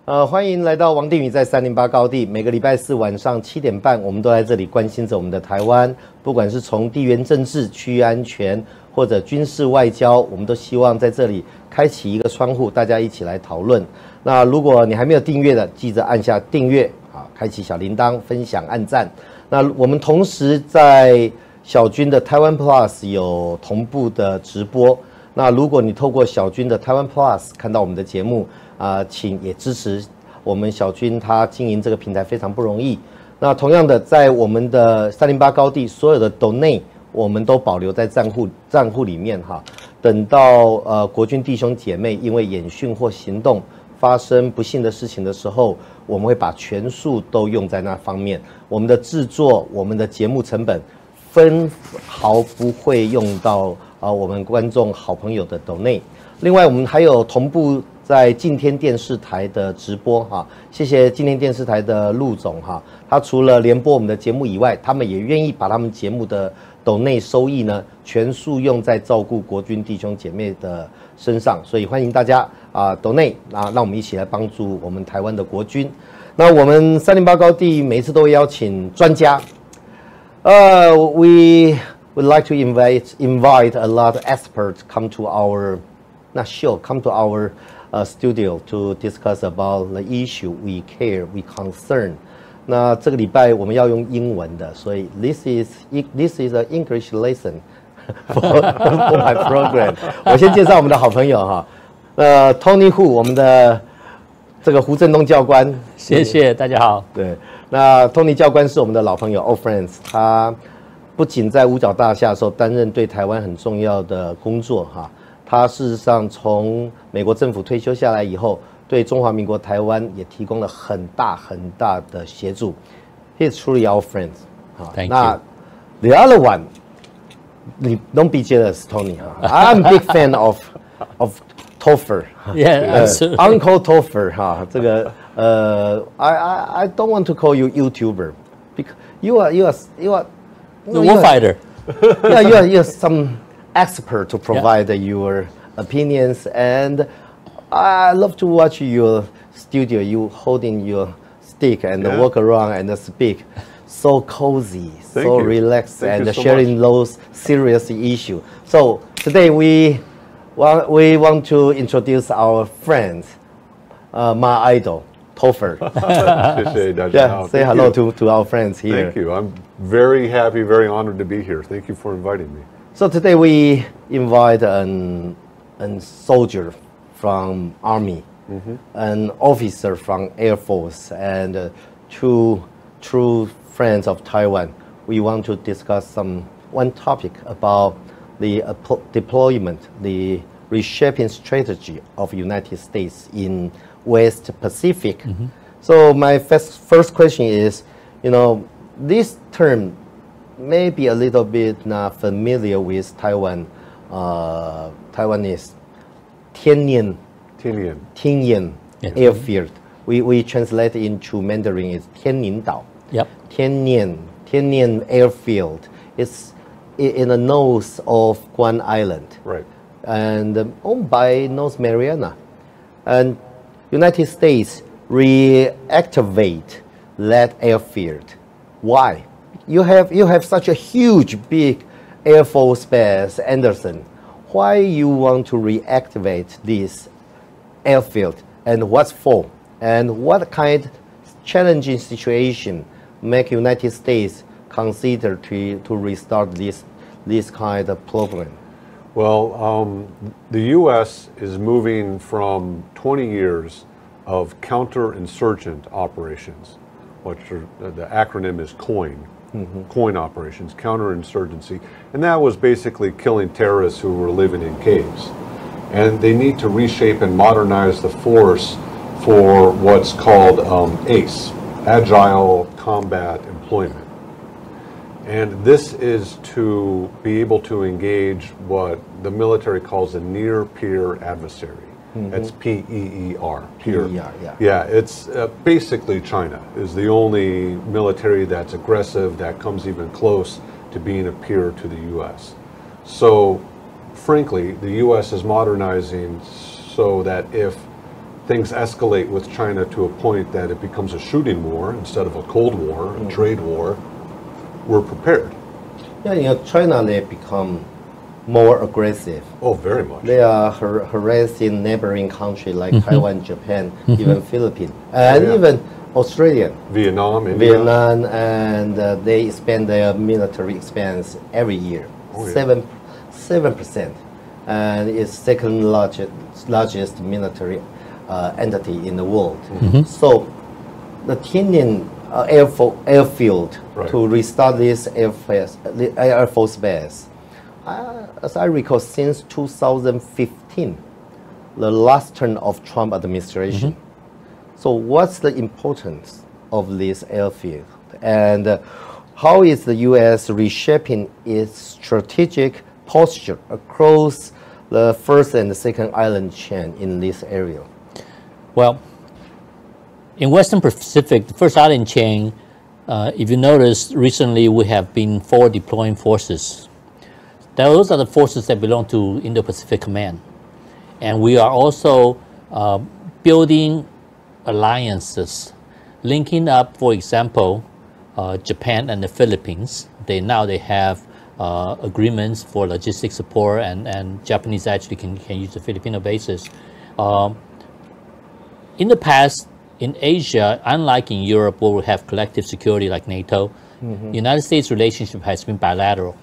欢迎来到王定宇在308高地。每个礼拜四晚上7点半，我们都在这里关心着我们的台湾，不管是从地缘政治、区域安全或者军事外交，我们都希望在这里开启一个窗户，大家一起来讨论。那如果你还没有订阅的，记得按下订阅啊，开启小铃铛，分享、按赞。那我们同时在筱君的台湾 plus 有同步的直播。那如果你透过筱君的台湾 plus 看到我们的节目，请也支持我们筱君，他经营这个平台非常不容易。那同样的，在我们的308高地所有的 donate， 我们都保留在账户里面哈。等到国军弟兄姐妹因为演训或行动发生不幸的事情的时候，我们会把全数都用在那方面。我们的制作，我们的节目成本分毫不会用到我们观众好朋友的 donate。另外，我们还有同步在敬天电视台的直播哈，谢谢敬天电视台的陆总哈，他除了联播我们的节目以外，他们也愿意把他们节目的donate收益呢，全数用在照顾国军弟兄姐妹的身上，所以欢迎大家donate让我们一起来帮助我们台湾的国军。那我们308高地每一次都会邀请专家，we would like to invite a lot of experts come to our studio to discuss about the issue we care, we concern. 那这个礼拜我们要用英文的，所以 this is an English lesson for my program. 我先介绍我们的好朋友哈，Tony Hu， 我们的这个胡振东教官，谢谢大家好。对，那 Tony 教官是我们的老朋友 old friends， 他不仅在五角大厦的时候担任对台湾很重要的工作哈。他事实上从美国政府退休下来以后，对中华民国台湾也提供了很大的协助。He's truly our friend. Thank you. 那 the other one, don't be jealous, Tony. I'm a big fan of Topher. Yeah, absolutely. Uncle Topher. 哈，这个I don't want to call you YouTuber because you are the warfighter. Yeah, you're some expert to provide your opinions, and I love to watch your studio, you holding your stick and walk around and speak. So cozy, so relaxed, and sharing those serious issues. So today we want to introduce our friend, my idol, Topher. Yeah, say hello to our friends here. Thank you. I'm very happy, very honored to be here. Thank you for inviting me. So today we invite a soldier from Army, an officer from Air Force, and two true friends of Taiwan. We want to discuss one topic about the deployment, the reshaping strategy of United States in West Pacific. So my first question is, this term may be a little bit not familiar with Taiwanese.天寧 airfield. We translate into Mandarin is 天寧島. Yep. 天寧 airfield. It's in the north of Guam Island. Right. And owned by North Mariana. And United States reactivate that airfield. Why? You have such a huge, big Air Force base, Anderson. Why you want to reactivate this airfield, and what for? And what kind of challenging situation make United States consider to restart this kind of program? Well, the U.S. is moving from 20 years of counterinsurgent operations, which the acronym is COIN. COIN operations, counterinsurgency, and that was basically killing terrorists who were living in caves. And they need to reshape and modernize the force for what's called ACE, Agile Combat Employment. And this is to be able to engage what the military calls a near-peer adversary. That's P-E-E-R, peer. Yeah, it's basically China is the only military that's aggressive, that comes even close to being a peer to the U.S. So, frankly, the U.S. is modernizing so that if things escalate with China to a point that it becomes a shooting war instead of a Cold War, a trade war, we're prepared. Yeah, China, they become more aggressive. Oh, very much. They are harassing neighboring countries like Taiwan, Japan, even Philippines, and even Australia, Vietnam, India. Vietnam, and they expand their military expense every year, 7%, and it's second largest military entity in the world. So the Tianjin airfield to restart this Air Force base, as I recall, since 2015, the last turn of Trump administration. So what's the importance of this airfield, and how is the U.S. reshaping its strategic posture across the first and the second island chain in this area? Well, in Western Pacific, the first island chain, if you notice, recently we have been forward deploying forces. Those are the forces that belong to Indo-Pacific Command. And we are also building alliances, linking up, for example, Japan and the Philippines. They have agreements for logistic support, and Japanese actually can use the Filipino bases. In the past, in Asia, unlike in Europe where we have collective security like NATO, United States relationship has been bilateral.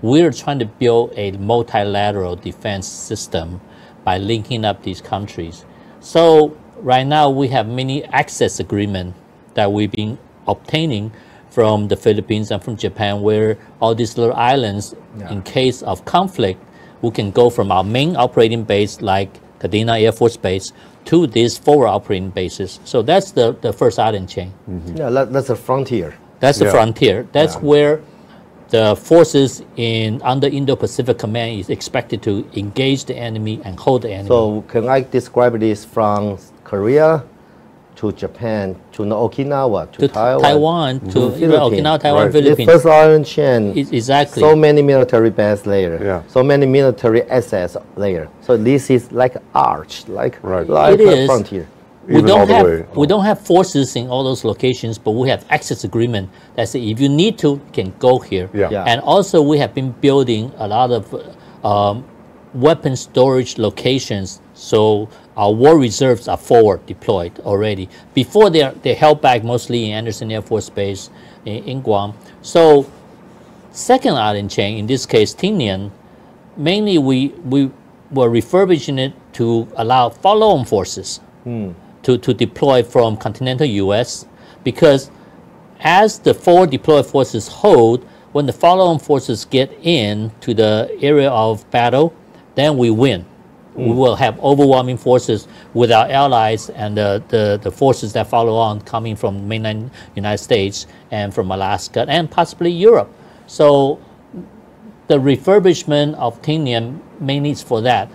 We're trying to build a multilateral defense system by linking up these countries. So right now we have many access agreements that we've been obtaining from the Philippines and from Japan, where all these little islands, in case of conflict, we can go from our main operating base like Kadena Air Force Base to these forward operating bases. So that's the first island chain. Yeah, that's a frontier. That's the frontier. That's where the forces under Indo-Pacific Command is expected to engage the enemy and hold the enemy. So can I describe this from Korea to Japan to Okinawa to Taiwan to Okinawa, Taiwan, The Philippines. first island chain. Exactly. So many military bases layer. So many military assets layer. So this is like arch, like a frontier. We don't have forces in all those locations, but we have access agreement that say if you need to, you can go here. And also we have been building a lot of weapon storage locations, so our war reserves are forward deployed already. Before they're held back mostly in Andersen Air Force Base in Guam. So second island chain, in this case Tinian, mainly we were refurbishing it to allow follow-on forces to deploy from continental US, because as the forward deployed forces hold, when the follow-on forces get into the area of battle, then we win. We will have overwhelming forces with our allies and the forces that follow on coming from mainland United States and from Alaska and possibly Europe. So the refurbishment of Tinian mainly is for that,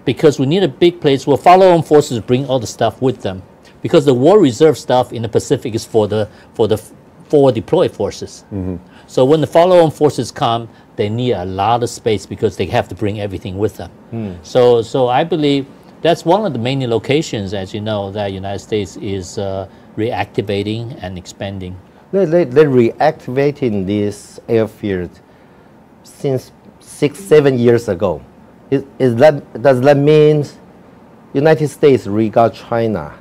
because we need a big place where follow-on forces bring all the stuff with them, because the war reserve stuff in the Pacific is for the forward deployed forces. So when the follow-on forces come, they need a lot of space because they have to bring everything with them. So I believe that's one of the many locations, as you know, that United States is reactivating and expanding. They're reactivating this airfield since 6-7 years ago. Does that mean United States regard China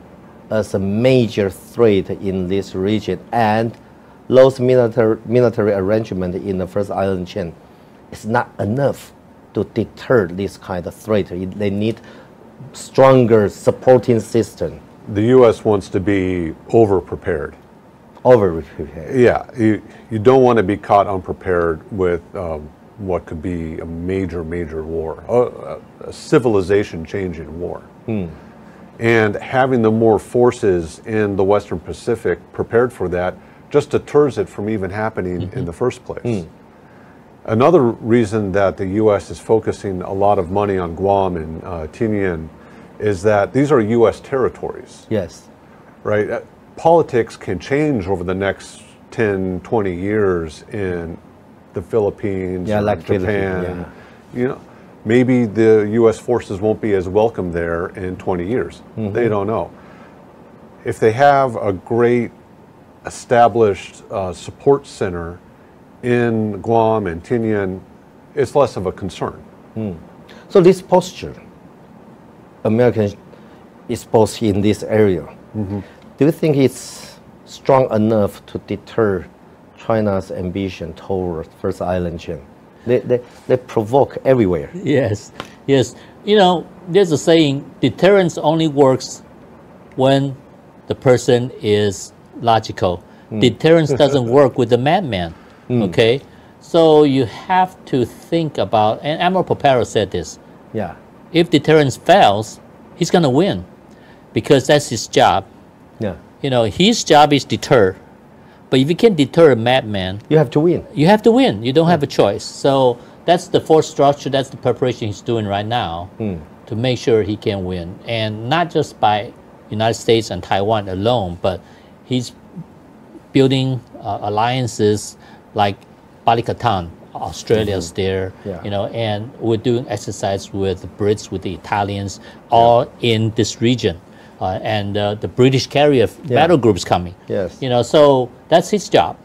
as a major threat in this region, and those military arrangement in the first island chain is not enough to deter this kind of threat? They need stronger supporting system. The U.S. wants to be over-prepared. Over-prepared. Yeah, you don't want to be caught unprepared with what could be a major war, a civilization-changing war. And having the more forces in the Western Pacific prepared for that just deters it from even happening in the first place. Another reason that the U.S. is focusing a lot of money on Guam and Tinian is that these are U.S. territories. Yes. Right? Politics can change over the next 10, 20 years in the Philippines, like Japan. You know, maybe the U.S. forces won't be as welcome there in 20 years. They don't know. If they have a great established support center in Guam and Tinian, it's less of a concern. So this posture, Americans exposed in this area, do you think it's strong enough to deter China's ambition toward First Island chain? They provoke everywhere. Yes, yes. You know, there's a saying, deterrence only works when the person is logical. Deterrence doesn't work with the madman, okay? So you have to think about, and Admiral Paparo said this, if deterrence fails, he's going to win because that's his job. You know, his job is deter. But if you can deter a madman, you have to win. You have to win. You don't have a choice. So that's the force structure, that's the preparation he's doing right now to make sure he can win. And not just by United States and Taiwan alone, but he's building alliances like Balikatan, Australia's there, you know, and we're doing exercise with the Brits, with the Italians, all in this region. And the British carrier battle groups coming. You know, so that's his job.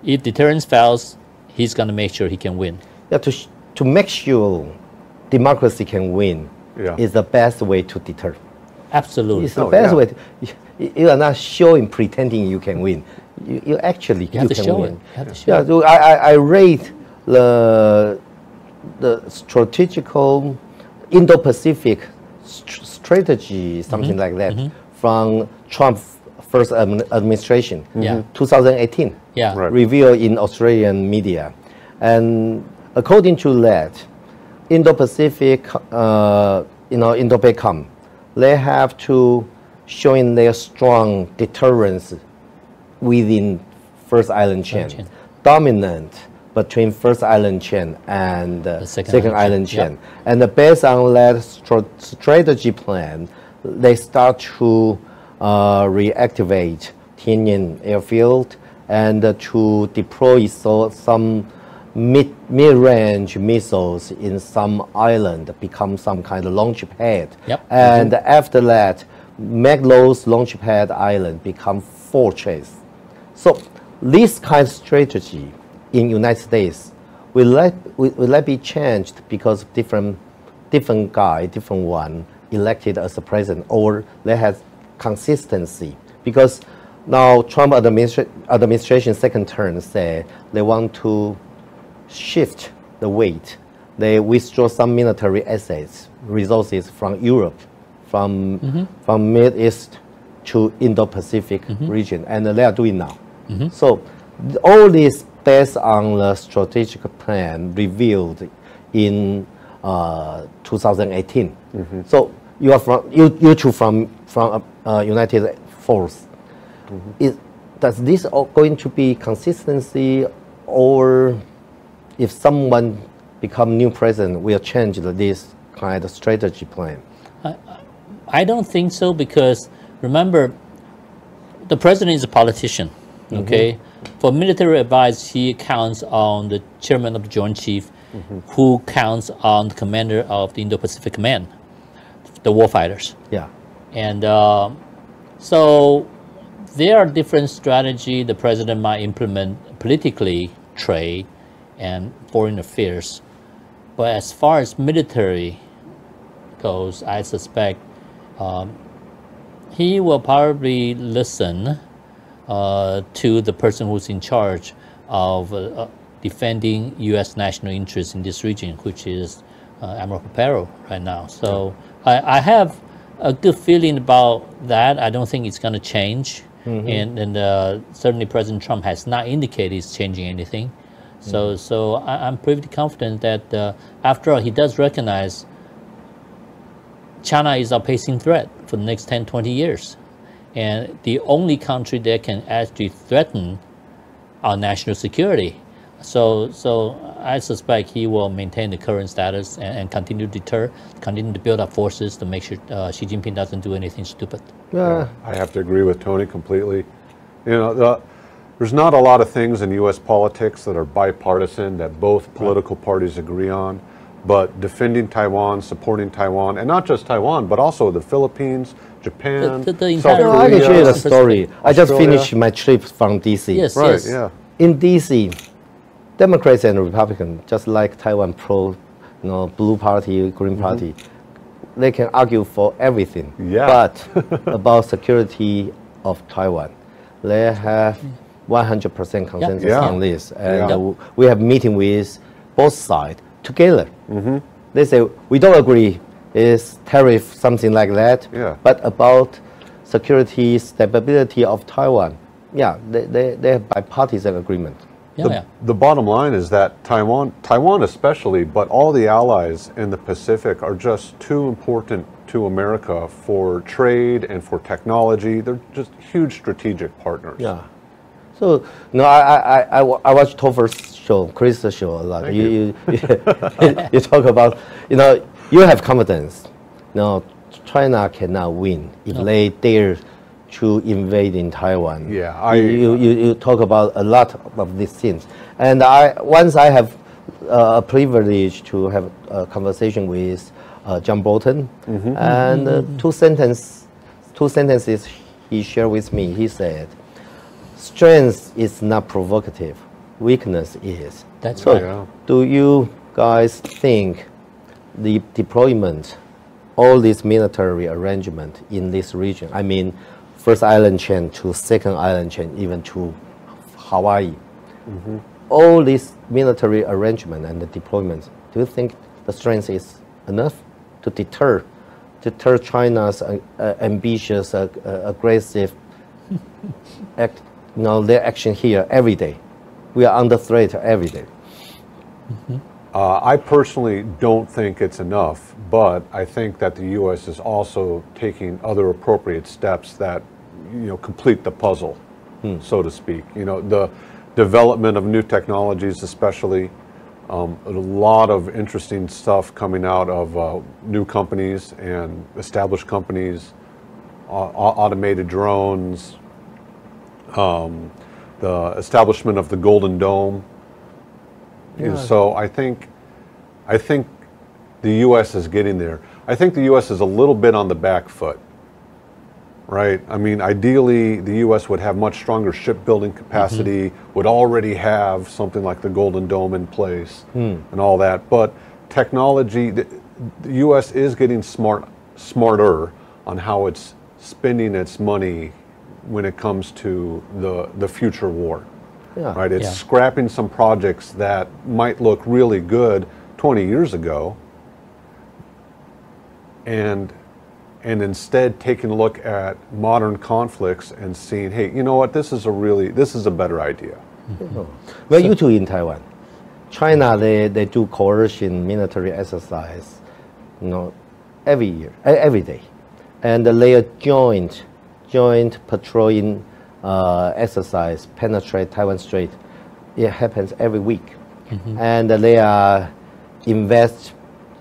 If deterrence fails, he's going to make sure he can win. To make sure democracy can win is the best way to deter. Absolutely. It's the best way. You are not showing, pretending you can win. You actually have to can show win. it. You have to show it. So I rate the strategical Indo-Pacific strategy, something like that, from Trump's first administration, 2018, revealed in Australian media. And according to that, Indo-Pacific, Indo-PACOM, they have to showing their strong deterrence within First Island chain, dominant between First Island chain and Second Island chain. And based on that strategy plan, they start to reactivate Tinian airfield and to deploy some mid-range missiles in some island, become some kind of launch pad. And after that, make those launch pad island become fortress. So this kind of strategy in United States will that be changed because different guy, different one elected as a president, or they have consistency? Because now Trump administration second term say they want to shift the weight. They withdraw some military assets, resources from Europe, from Mid East to Indo-Pacific region, and they are doing now. So all this based on the strategic plan revealed in 2018. So you are from you two from United Force. Does this going to be consistency, or if someone become new president will change this kind of strategy plan? I don't think so, because remember, the president is a politician. Okay, for military advice, he counts on the chairman of the Joint Chief, who counts on the commander of the Indo-Pacific Command, the warfighters. And so there are different strategies the president might implement politically, trade, and foreign affairs. But as far as military goes, I suspect he will probably listen to the person who's in charge of defending U.S. national interests in this region, which is Admiral Paparo right now. So I have a good feeling about that. I don't think it's going to change. And certainly President Trump has not indicated he's changing anything. So I'm pretty confident that after all, he does recognize China is a pacing threat for the next 10, 20 years. And the only country that can actually threaten our national security. So I suspect he will maintain the current status and continue to deter, continue to build up forces to make sure Xi Jinping doesn't do anything stupid. I have to agree with Tony completely. You know, there's not a lot of things in U.S. politics that are bipartisan, that both political parties agree on. but defending Taiwan, supporting Taiwan, and not just Taiwan, but also the Philippines, Japan, South Korea. I can share the story. I just finished my trip from DC. Yes, right, yes. yeah. In DC, Democrats and Republicans, just like Taiwan Blue Party, Green Party, they can argue for everything. Yeah. But about security of Taiwan, they have 100% consensus on this. And we have meeting with both sides together. They say, we don't agree, is tariff, something like that. But about security, stability of Taiwan, they have bipartisan agreement. The bottom line is that Taiwan especially, but all the allies in the Pacific are just too important to America for trade and for technology. They're just huge strategic partners. Yeah. So, I watch Topher's show, Chris' show a lot. You talk about, you have confidence. China cannot win if they dare to invade in Taiwan. Yeah, you talk about a lot of these things. And once I have a privilege to have a conversation with John Bolton, and two sentences he shared with me. He said, strength is not provocative, weakness is. That's so right. Yeah. Do you guys think the deployment, all this military arrangement in this region, I mean, first island chain to second island chain, even to Hawaii, all this military arrangement and the deployment, do you think the strength is enough to deter China's ambitious, aggressive act? Their action here every day. We are under threat every day. I personally don't think it's enough, but I think that the U.S. is also taking other appropriate steps that, complete the puzzle, so to speak. The development of new technologies, especially, a lot of interesting stuff coming out of new companies and established companies, automated drones, the establishment of the Golden Dome. So I think the U.S. is getting there. I think the U.S. is a little bit on the back foot, right? I mean, ideally, the U.S. would have much stronger shipbuilding capacity, would already have something like the Golden Dome in place and all that. But technology, the U.S. is getting smarter on how it's spending its money when it comes to the future war. Right? It's scrapping some projects that might look really good 20 years ago, and instead taking a look at modern conflicts and seeing, hey, you know what, this is a better idea. Well, you too in Taiwan. China, they do coercion military exercise, every year, every day. And they are joint patrolling exercise penetrate Taiwan Strait. It happens every week. And they are invest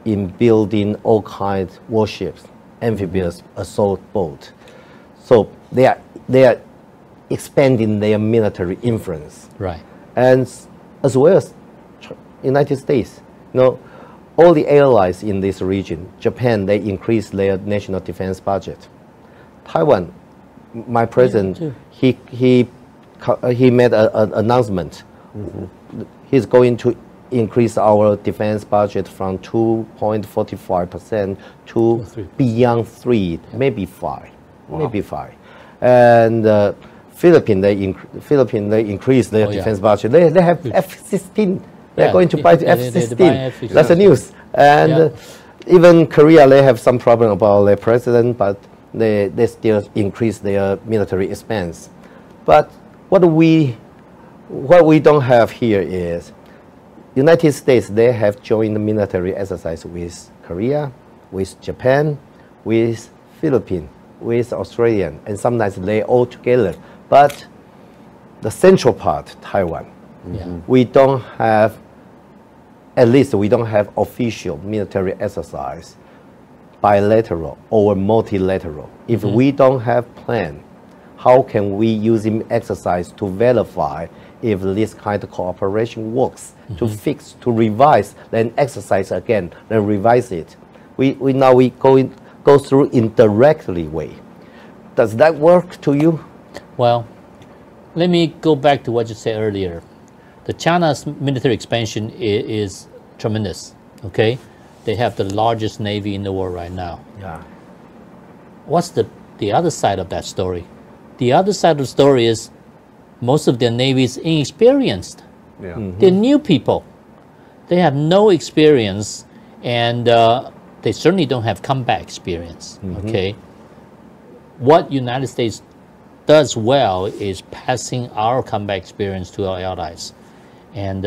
in building all kinds of warships, amphibious assault boat. So they are expanding their military influence. Right. And as well as United States, all the allies in this region, Japan, they increased their national defense budget. Taiwan, my president, he made an announcement. He's going to increase our defense budget from 2.45% to beyond 3, maybe 5, maybe 5. And Philippines, they increased their defense budget. They have F-16. They're going to buy the F-16. That's the news. And even Korea, they have some problem about their president, but they still increase their military expense. But what we don't have here is United States, they have joined military exercise with Korea, with Japan, with Philippines, with Australia, and sometimes they all together. But the central part, Taiwan, we don't have, at least we don't have official military exercise, bilateral or multilateral. If we don't have plan, how can we use exercise to verify if this kind of cooperation works to fix, to revise, then exercise again, then revise it. We go through indirectly way. Does that work to you? Well, let me go back to what you said earlier. The China's military expansion is tremendous. Okay, they have the largest navy in the world right now. Yeah. What's the other side of that story? The other side of the story is most of their navy is inexperienced. Yeah. They're new people. They have no experience, and they certainly don't have combat experience. Okay. What United States does well is passing our combat experience to our allies. And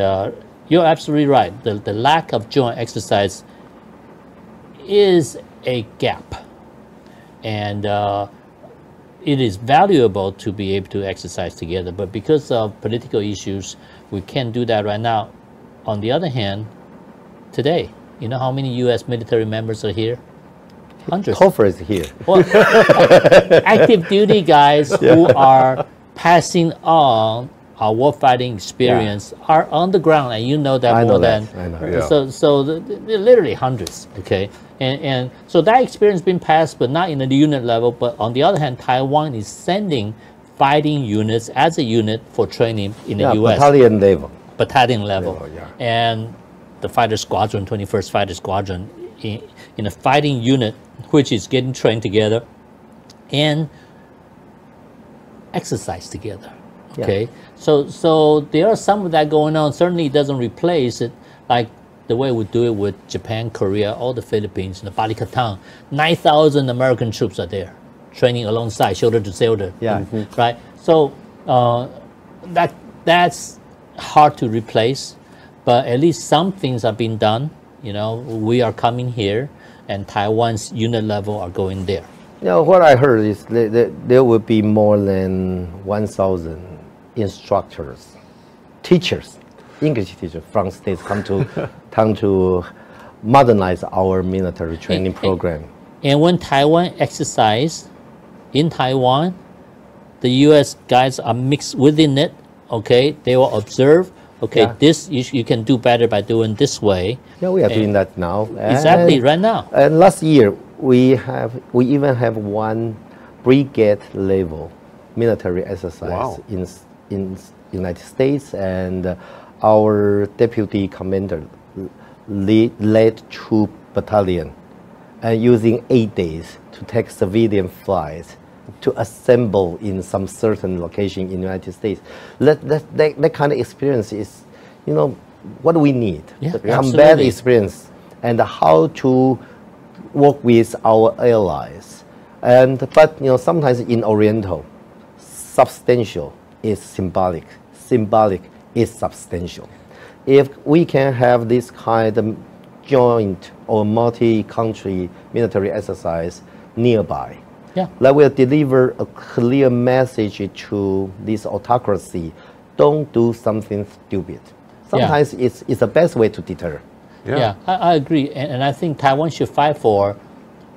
you're absolutely right. The lack of joint exercise is a gap. And it is valuable to be able to exercise together. But because of political issues, we can't do that right now. On the other hand, today, you know how many U.S. military members are here? Hundreds. Topher is here. Well, active duty guys who are passing on our warfighting experience are on the ground, and you know that I more know than that. I know. so they're literally hundreds. Okay, and so that experience been passed, but not in the unit level. But on the other hand, Taiwan is sending fighting units as a unit for training in the U.S. Battalion level. Battalion level, yeah. And the fighter squadron, 21st Fighter Squadron, in a fighting unit, which is getting trained together and exercise together. Okay, so there are some of that going on. Certainly, it doesn't replace it like the way we do it with Japan, Korea, all the Philippines, the Balikatan. 9,000 American troops are there, training alongside, shoulder to shoulder. Yeah. Right. So that's hard to replace, but at least some things are being done. You know, we are coming here, and Taiwan's unit level are going there. You know, what I heard is there will be more than 1,000 instructors, teachers, English teachers from states come to modernize our military training program. And when Taiwan exercise in Taiwan, the U.S. guys are mixed within it. Okay, they will observe. Okay, this you can do better by doing this way. Yeah, we are doing that now. Exactly, right now. And last year we even have one brigade level military exercise in United States, and our deputy commander led 2 battalion, and using 8 days to take civilian flights to assemble in some certain location in the United States. That kind of experience is, you know, what we need. Yeah, the combat experience and how to work with our allies. But you know, sometimes in Oriental, substantial is symbolic. Symbolic is substantial. If we can have this kind of joint or multi-country military exercise nearby, that will deliver a clear message to this autocracy. Don't do something stupid. Sometimes it's the best way to deter. Yeah, I agree. And I think Taiwan should fight for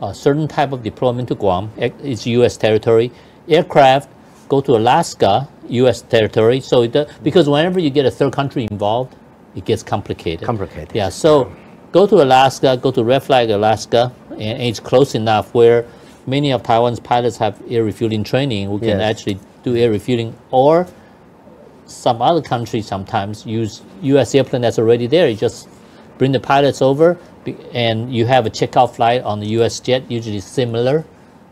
a certain type of deployment to Guam. It's U.S. territory. Aircraft go to Alaska, U.S. territory. So because whenever you get a third country involved, it gets complicated. Yeah, so go to Alaska, go to Red Flag, Alaska, and it's close enough where many of Taiwan's pilots have air refueling training. We can actually do air refueling, or some other countries sometimes use U.S. airplane that's already there. You just bring the pilots over, and you have a checkout flight on the U.S. jet, usually similar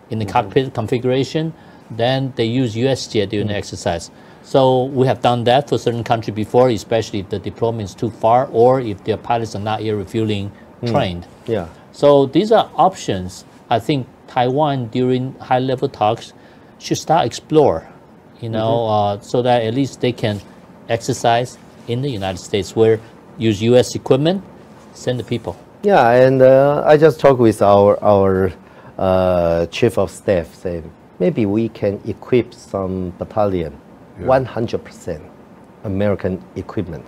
in the cockpit configuration. Then they use U.S. jet during the exercise. So we have done that for certain countries before, especially if the deployment is too far, or if their pilots are not air refueling trained. Yeah. So these are options. I think Taiwan during high-level talks should start explore, you know, so that at least they can exercise in the United States, where use U.S. equipment, send the people. Yeah, and I just talked with our chief of staff, saying maybe we can equip some battalion, 100% American equipment,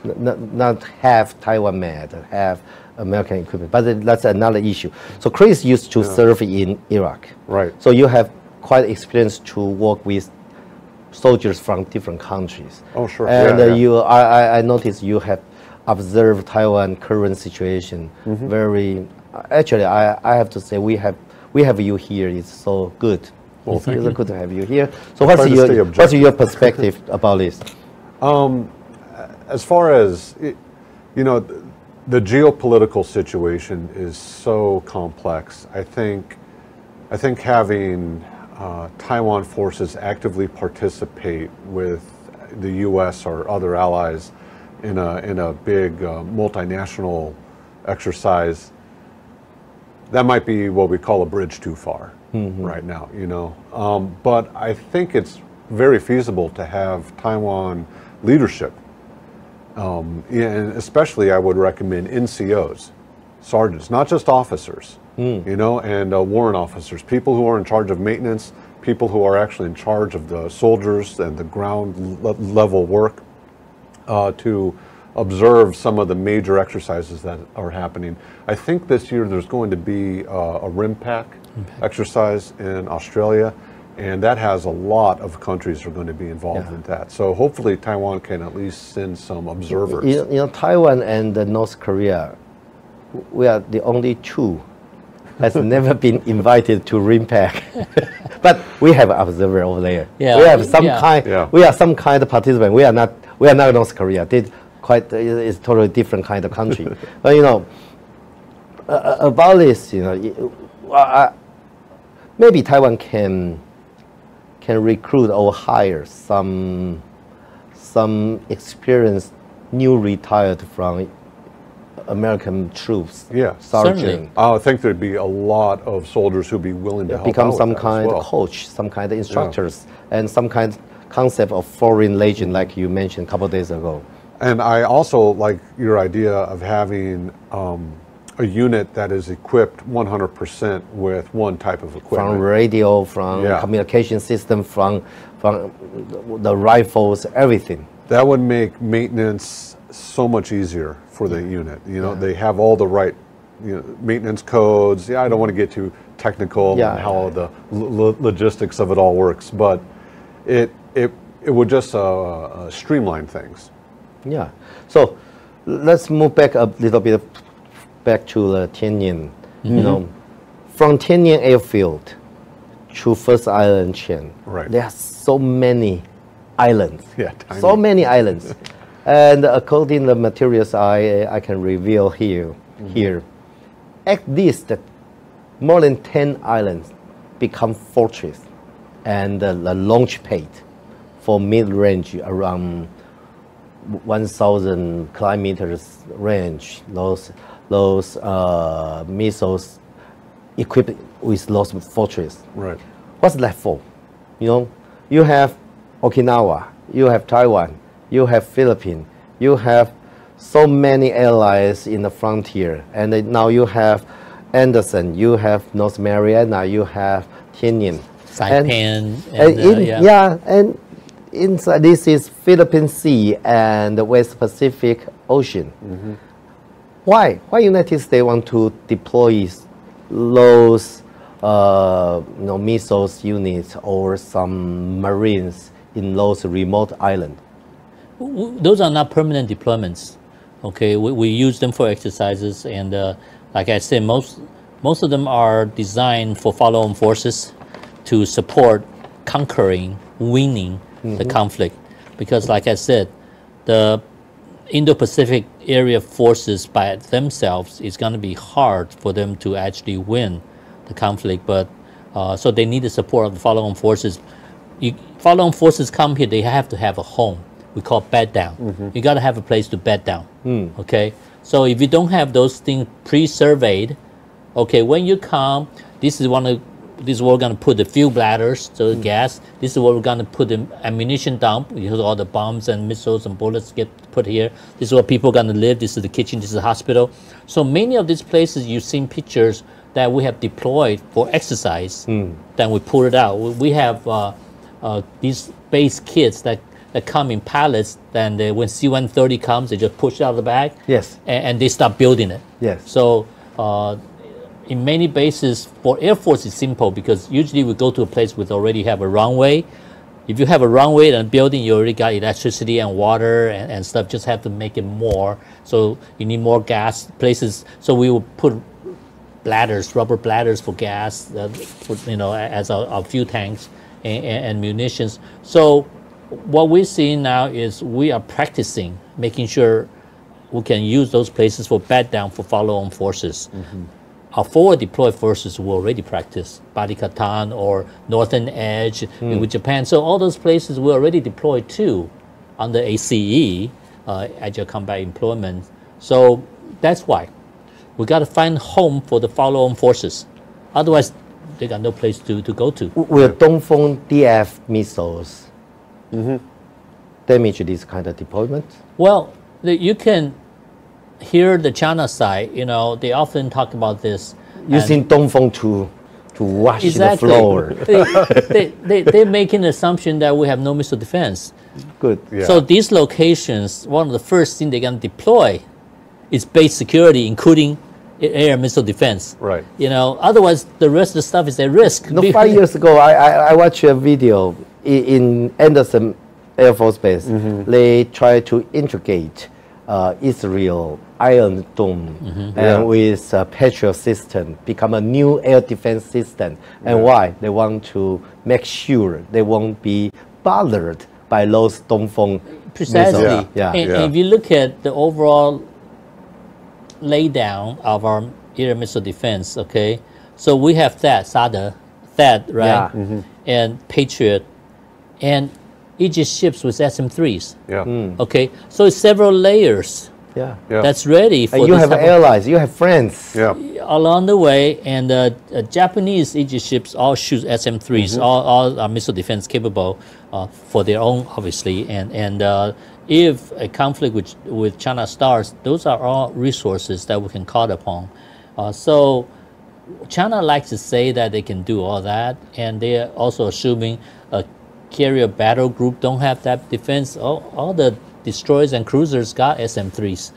not half Taiwan made, half American equipment, but that's another issue. So Chris used to serve in Iraq. Right. So you have quite experience to work with soldiers from different countries. Oh, sure. And I noticed you have observed Taiwan current situation very. Actually, I have to say we have you here. It's so good. Well, it's really good to have you here. So what's your perspective about this? As far as the geopolitical situation is so complex. I think having Taiwan forces actively participate with the U.S. or other allies in a big multinational exercise, that might be what we call a bridge too far right now. But I think it's very feasible to have Taiwan leadership. And especially I would recommend NCOs, sergeants, not just officers, and warrant officers, people who are in charge of maintenance, people who are actually in charge of the soldiers and the ground level work, to observe some of the major exercises that are happening. I think this year there's going to be a RIMPAC exercise in Australia. And that has a lot of countries are going to be involved in that. So hopefully Taiwan can at least send some observers. Taiwan and North Korea, we are the only two has never been invited to RIMPAC. But we have an observer over there. Yeah, we have some we are some kind of participant. We are not North Korea. It's totally different kind of country. But about this, maybe Taiwan can recruit or hire some experienced new retired from American troops. Yeah, sergeant. I think there'd be a lot of soldiers who'd be willing to help become out some with kind of coach, some kind of instructors, and some kind of concept of foreign legion, like you mentioned a couple of days ago. And I also like your idea of having a unit that is equipped 100% with one type of equipment. From radio, from communication system, from the rifles, everything. That would make maintenance so much easier for the unit. They have all the right maintenance codes. I don't want to get too technical on how the logistics of it all works, but it would just streamline things. Yeah. So let's move back a little bit. Back to the Tianyin, from Tianyin airfield to First Island chain, there are so many islands. So many islands. And according to the materials I can reveal here, at least more than 10 islands become fortress and the launch pad for mid-range around 1,000 kilometers range. Those missiles equipped with those fortresses. Right. What's that for? You have Okinawa, you have Taiwan, you have Philippines, you have so many allies in the frontier, and now you have Anderson, you have North Mariana, you have Tianyin, Saipan, and inside this is Philippine Sea and the West Pacific Ocean. Why United States want to deploy those missiles units or some Marines in those remote islands? Those are not permanent deployments. Okay, we use them for exercises, and like I said, most of them are designed for follow-on forces to support conquering, winning the conflict. Because like I said, the Indo-Pacific area forces by themselves, it's going to be hard for them to actually win the conflict. But so they need the support of the follow-on forces. Follow-on forces come here, they have to have a home. We call bed down. You got to have a place to bed down. Okay, so if you don't have those things pre-surveyed, okay, when you come, this is where we're going to put the fuel bladders, so the gas. This is where we're going to put the ammunition dump, because all the bombs and missiles and bullets get put here. This is where people are going to live. This is the kitchen. This is the hospital. So many of these places, you've seen pictures that we have deployed for exercise. Then we pull it out. We have these base kits that come in pallets. Then when C-130 comes, they just push it out of the bag. Yes. And they start building it. Yes. So in many bases, for Air Force, it's simple because usually we go to a place with already have a runway, If you have a runway and a building, you already got electricity and water and stuff. Just have to make it more. So you need more gas places. So we will put bladders, rubber bladders for gas, as our fuel tanks and munitions. So what we're seeing now is we are practicing, making sure we can use those places for bat down for follow-on forces. Our forward deployed forces will already practice Balikatan or Northern Edge with Japan. So all those places we're already deployed to under ACE, Agile Combat Employment. So that's why we got to find home for the follow-on forces. Otherwise, they got no place to go to. Will Dongfeng DF missiles damage this kind of deployment? Well, you can hear the China side. They often talk about this. Using Dongfeng to wash the floor. They're making the assumption that we have no missile defense. Good. Yeah. So these locations, one of the first things they're going to deploy is base security, including air missile defense. Right. Otherwise the rest of the stuff is at risk. No, 5 years ago, I watched a video in Anderson Air Force Base. They tried to integrate Israel Iron Dome and with Patriot system become a new air defense system. And why? They want to make sure they won't be bothered by those Dongfeng Precisely. missiles. And if you look at the overall laydown of our air missile defense, okay, so we have THAAD, right? And Patriot, and Aegis ships with SM-3s. Okay, so it's several layers. That's ready for. And you have allies, you have friends. Along the way, and Japanese Aegis ships all shoot SM-3s, all are missile defense capable for their own, obviously. And if a conflict with China starts, those are all resources that we can call upon. So China likes to say that they can do all that, and they are also assuming a carrier battle group don't have that defense. All the destroyers and cruisers got SM-3s,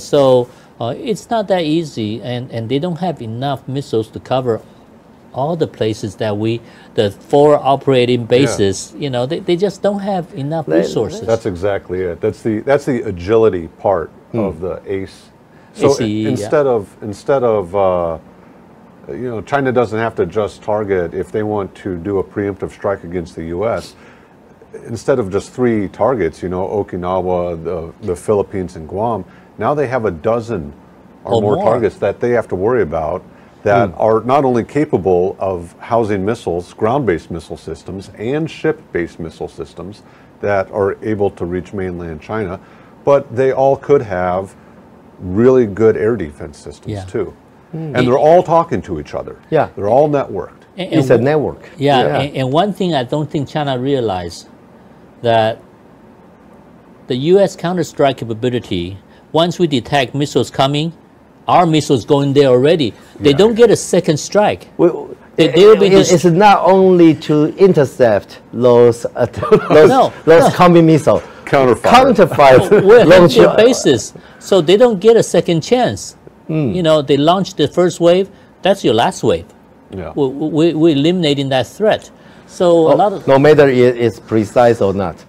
so it's not that easy, and they don't have enough missiles to cover all the places that the 4 operating bases, they just don't have enough resources. That's exactly it. That's the agility part of the ACE. So instead of China doesn't have to just target if they want to do a preemptive strike against the U.S. Instead of just 3 targets, Okinawa, the Philippines, and Guam, now they have a dozen or more targets that they have to worry about that are not only capable of housing missiles, ground-based missile systems, and ship-based missile systems that are able to reach mainland China, but they all could have really good air defense systems too. And they're all talking to each other. They're all networked. It's a network. And one thing I don't think China realized, that the U.S. counter-strike capability, once we detect missiles coming, our missiles going there already. They don't get a second strike. It's not only to intercept those coming missiles. Counterfire launch bases, so they don't get a second chance. They launch the first wave. That's your last wave. We're eliminating that threat. So a lot of no matter it's precise or not,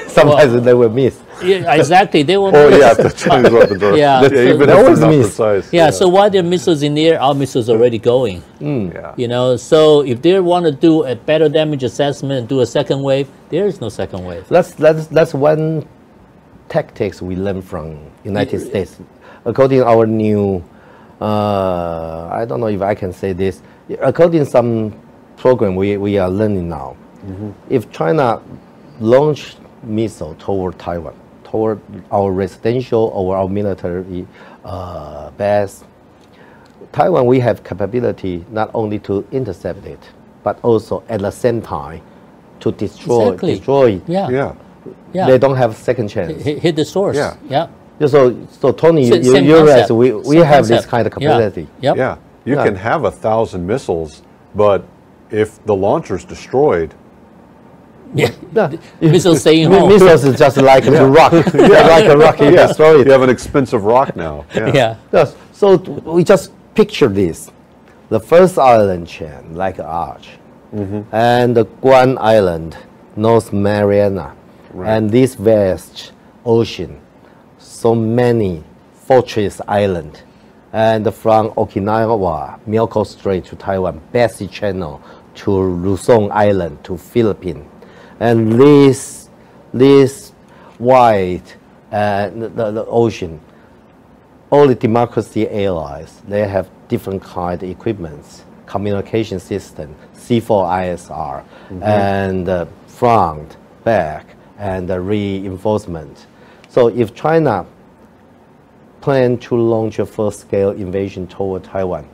sometimes they will miss. Exactly. They will. The Chinese weapons are. Even they always miss. Precise. So while their missiles in the air, our missiles are already going. So if they want to do a better damage assessment and do a second wave, there is no second wave. That's one tactics we learned from United States. According to our new, I don't know if I can say this. According to some program we are learning now, if China launch missile toward Taiwan, toward our residential or our military base, Taiwan, we have capability not only to intercept it, but also at the same time to destroy it. They don't have second chance. Hit the source. So Tony, you realize we have this kind of capability. You can have 1,000 missiles, but if the launcher's destroyed, missiles staying home. Missiles is just like a rock. Like a rock, you destroy it. You have an expensive rock now. Yes. So we just picture this. The first island chain, like an arch, and the Guam Island, North Mariana, and this vast ocean, so many fortress island, and from Okinawa, Miyako Strait to Taiwan, Bessie Channel to Luzon Island to Philippines, and this wide the ocean, all the democracy allies, they have different kind of equipments, communication system, C4ISR, and front, back, and reinforcement. So if China plan to launch a full-scale invasion toward Taiwan,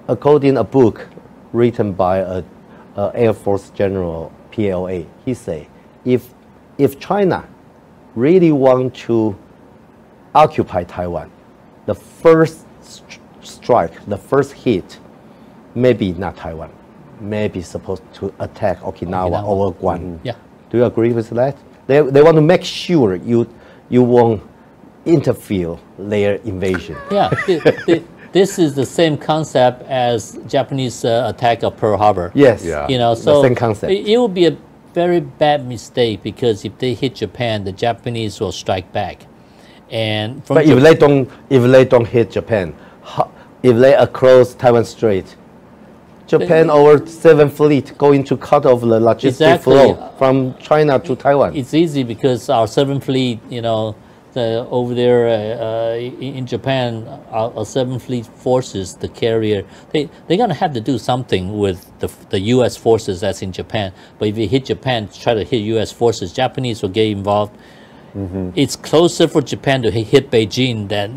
according to a book written by a Air Force General, PLA, he say, if China really want to occupy Taiwan, the first strike, the first hit, maybe not Taiwan, maybe supposed to attack Okinawa or Guam. Yeah. Do you agree with that? They want to make sure you won't interfere their invasion. Yeah, this is the same concept as Japanese attack of Pearl Harbor. Yes, You know, so the same concept. It would be a very bad mistake because if they hit Japan, the Japanese will strike back. And from but if they don't hit Japan, if they across Taiwan Strait, Japan over 7th Fleet going to cut off the logistic flow from China to Taiwan. It's easy because our 7th Fleet, you know, over there in Japan, our 7th Fleet forces, the carrier, they're going to have to do something with the U.S. forces that's in Japan. But if you hit Japan, try to hit U.S. forces, Japanese will get involved. It's closer for Japan to hit Beijing than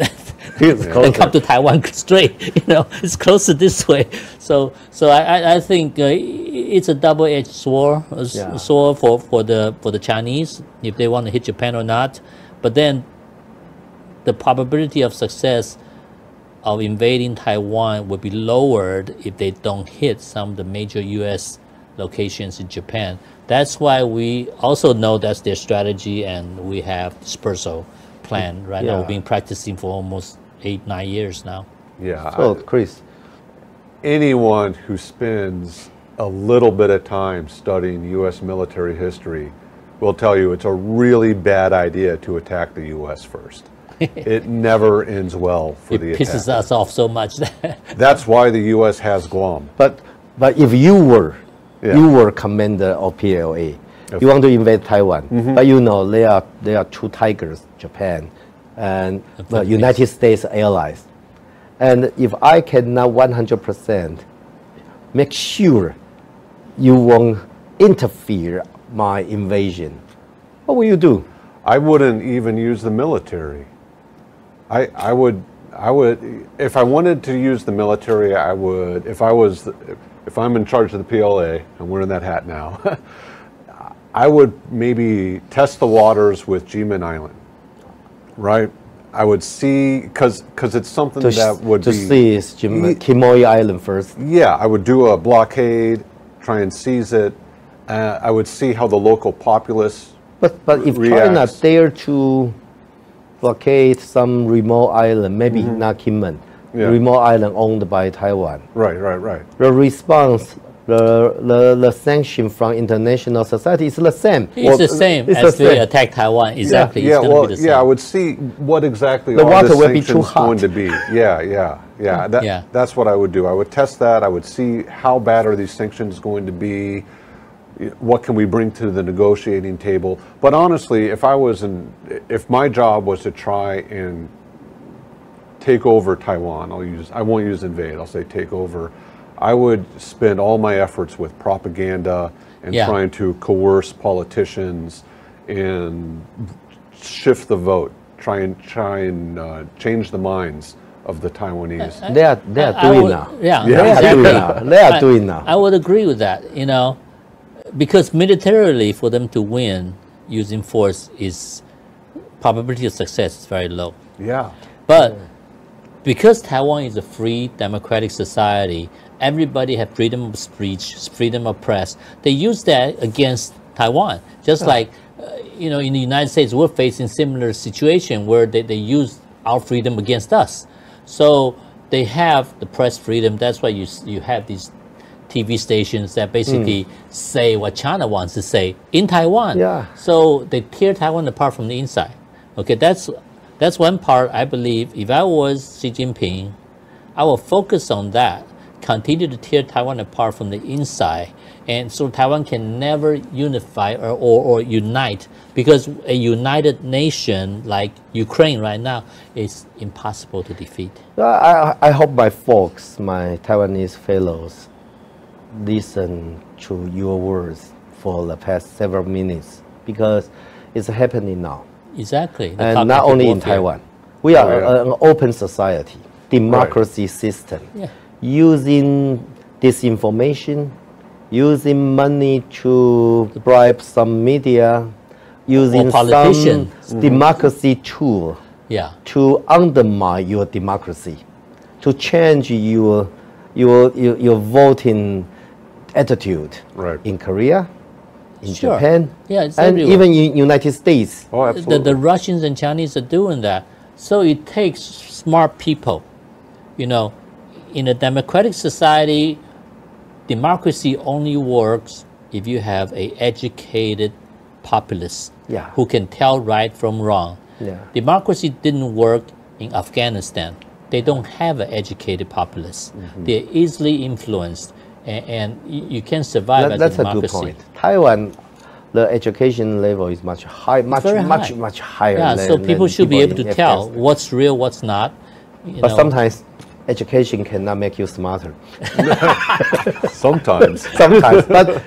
come to Taiwan straight. You know, it's closer this way. So I think it's a double-edged sword for the Chinese if they want to hit Japan or not. But then the probability of success of invading Taiwan would be lowered if they don't hit some of the major U.S. locations in Japan. That's why we also know that's their strategy, and we have dispersal plan right now. We've been practicing for almost 8-9 years now. Yeah. So, Chris, anyone who spends a little bit of time studying U.S. military history will tell you it's a really bad idea to attack the U.S. first. It never ends well for the attack. It pisses us off so much. That's why the U.S. has Guam. But if you were commander of PLA, you want to invade Taiwan, but you know there are two tigers, Japan and the United States allies. And if I cannot 100% make sure you won't interfere my invasion, what will you do? I wouldn't even use the military. I would if I wanted to use the military, I would, if I'm in charge of the PLA, I'm wearing that hat now, I would maybe test the waters with Jimin Island, right? I would see, because it's something that would be... To see Quemoy Island first. Yeah, I would do a blockade, try and seize it. I would see how the local populace But if China dare to blockade some remote island, maybe not Kinmen, remote island owned by Taiwan. Right. The response, the sanction from international society is the same. It's the same as they attack Taiwan. Exactly. Yeah, well, I would see what exactly the all water the will be too sanctions hot. going to be. Yeah. That's what I would do. I would test that. I would see how bad are these sanctions going to be. What can we bring to the negotiating table? But honestly, if my job was to try and take over Taiwan, I won't use invade, I'll say take over, I would spend all my efforts with propaganda and trying to coerce politicians and shift the vote, try and change the minds of the Taiwanese. They are doing now. They are doing now. I would agree with that, you know. Because militarily, for them to win using force is probability of success is very low. Yeah. But because Taiwan is a free democratic society, everybody has freedom of speech, freedom of press. They use that against Taiwan. Just like, you know, in the United States, we're facing similar situation where they use our freedom against us. So they have the press freedom. That's why you have these TV stations that basically say what China wants to say in Taiwan. Yeah. So they tear Taiwan apart from the inside. Okay, that's one part. I believe if I was Xi Jinping, I will focus on that, continue to tear Taiwan apart from the inside, and so Taiwan can never unify or unite, because a united nation like Ukraine right now is impossible to defeat. I hope my folks, my Taiwanese fellows, listen to your words for the past several minutes, because it's happening now. Exactly. And not only in Taiwan. We are an open society, democracy system. Yeah. Using disinformation, using money to bribe some media, using some democracy tool to undermine your democracy, to change your voting attitude in Korea, in Japan, it's and everywhere. even in United States. Oh, absolutely. The Russians and Chinese are doing that. So it takes smart people. You know, in a democratic society, democracy only works if you have an educated populace who can tell right from wrong. Democracy didn't work in Afghanistan. They don't have an educated populace. They're easily influenced, and you can't survive as a democracy. That's a good point. Taiwan, the education level is much higher. Much higher. Yeah, so people should be able to tell what's real, what's not. But sometimes education cannot make you smarter. Sometimes. But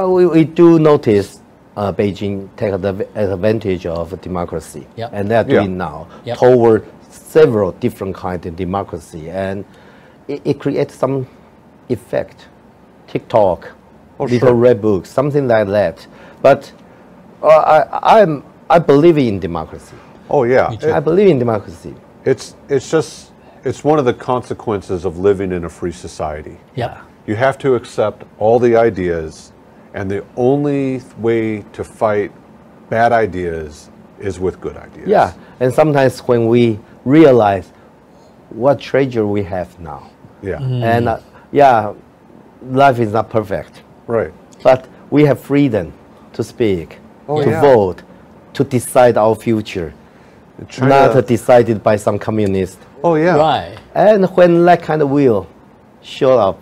we do notice Beijing take advantage of democracy, and they are doing now toward several different kinds of democracy, and it creates some effect. TikTok, little red books, something like that. But I believe in democracy. Oh yeah, I believe in democracy. It's one of the consequences of living in a free society. Yeah. You have to accept all the ideas, and the only way to fight bad ideas is with good ideas. Yeah, and sometimes when we realize what treasure we have now. And life is not perfect. Right. But we have freedom to speak, to vote, to decide our future, not decided by some communist. Oh yeah. Right. And when that kind of will show up,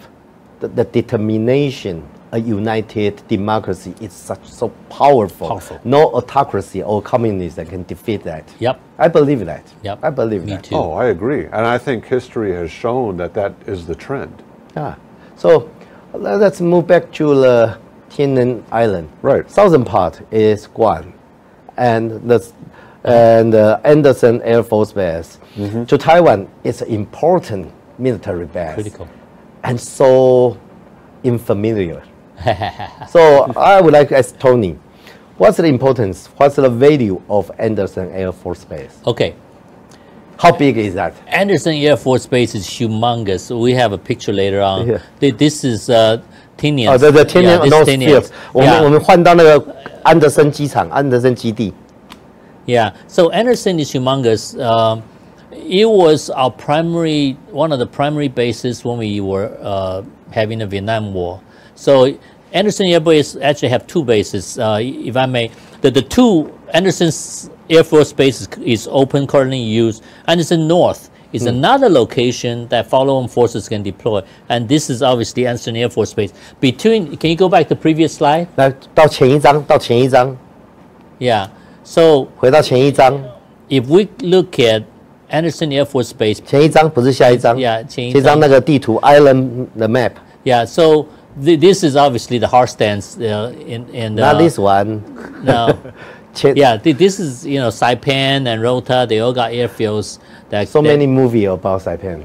the determination, a united democracy is so powerful. No autocracy or communism can defeat that. Yep. I believe that. Yep. I believe Me that. too. Oh, I agree. And I think history has shown that that is the trend. Yeah. So let's move back to the天寧 Island. Right. Southern part is Guam, and Anderson Air Force Base. To Taiwan, it's an important military base. Critical. And so unfamiliar. So I would like to ask Tony, what's the importance, what's the value of Anderson Air Force Base? Okay. How big is that? Anderson Air Force Base is humongous. We have a picture later on. This is Tinian. Oh, the Tinian North Field. 我们换到那个安德森机场，安德森基地。Yeah. So Anderson is humongous. It was our one of the primary bases when we were having the Vietnam War. So Anderson Air Base actually have two bases, if I may. The two Anderson's Air Force Base is open, currently used. Anderson North is another location that follow-on forces can deploy, and this is obviously Anderson Air Force Base. Can you go back to the previous slide? 到前一张。Yeah. So 回到前一张。If we look at Anderson Air Force Base. 前一张不是下一张。Yeah, 前一张那个地图 Island the map. Yeah. So this is obviously the hard stance in not this one. No. Yeah, this is Saipan and Rota. They all got airfields. Many movies about Saipan.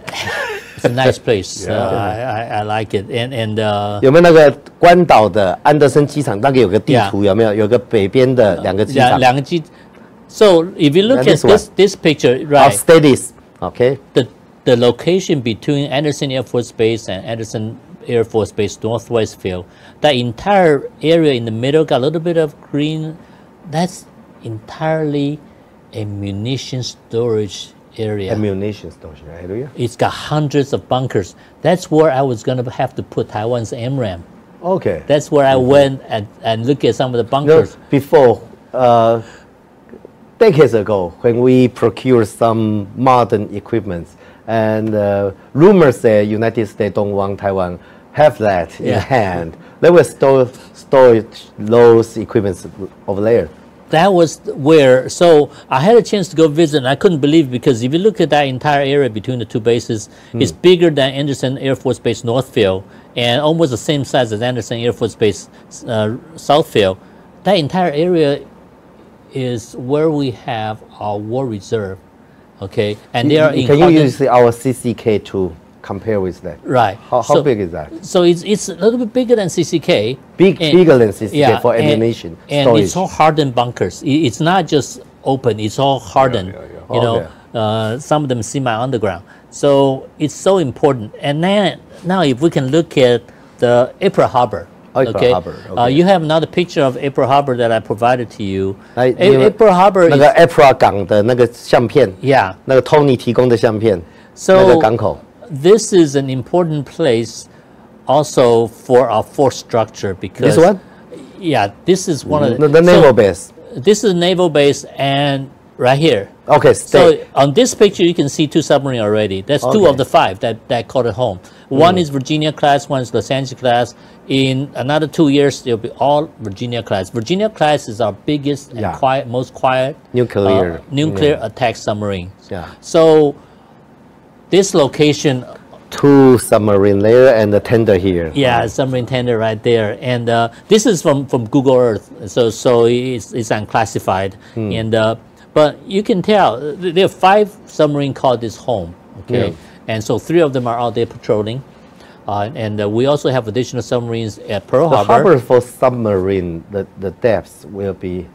It's a nice place. I like it. And 有没有那个关岛的安德森机场？那个有个地图有没有？有个北边的两个机场。两个机。So if you look at this picture, right? I'll stay this. Okay. The location between Anderson Air Force Base and Anderson Air Force Base Northwest Field, that entire area in the middle got a little bit of green. That's entirely a munition storage area. Ammunition storage area. It's got hundreds of bunkers. That's where I was going to have to put Taiwan's MRAM. Okay. That's where I went and look at some of the bunkers. Before, decades ago, when we procured some modern equipment, and rumors say United States don't want Taiwan have that in hand, they will store those equipments over there. That was where, so I had a chance to go visit, and I couldn't believe, because if you look at that entire area between the two bases, it's bigger than Anderson Air Force Base Northfield, and almost the same size as Anderson Air Force Base Southfield. That entire area is where we have our war reserve, okay? And they are in Can you use our CCK to compare with that? Right. How big is that? So it's a little bit bigger than CCK. Bigger than CCK for ammunition and storage. It's all hardened bunkers. It's not just open. It's all hardened. You know, some of them semi-underground. So it's so important. And then now, if we can look at the April Harbor. April Harbor. Okay. You have another picture of April Harbor that I provided to you. April Harbor. 那个 April 港的那个相片。Yeah. 那个 Tony 提供的相片。 So 那个港口。 This is an important place also for our force structure, because this one? Yeah, this is one of the naval base. This is naval base, and right here. Okay, so on this picture you can see 2 submarines already. That's 2 of the 5 that called it home. One is Virginia class, one is Los Angeles class. In another 2 years they'll be all Virginia class. Virginia class is our biggest and most quiet nuclear attack submarine. Yeah. So this location, 2 submarine there and the tender here. Yeah, submarine tender right there. And this is from Google Earth, so it's unclassified. And but you can tell there are 5 submarines called this home. Okay, and so 3 of them are out there patrolling. And we also have additional submarines at Pearl Harbor. The harbor for submarine, the depths will be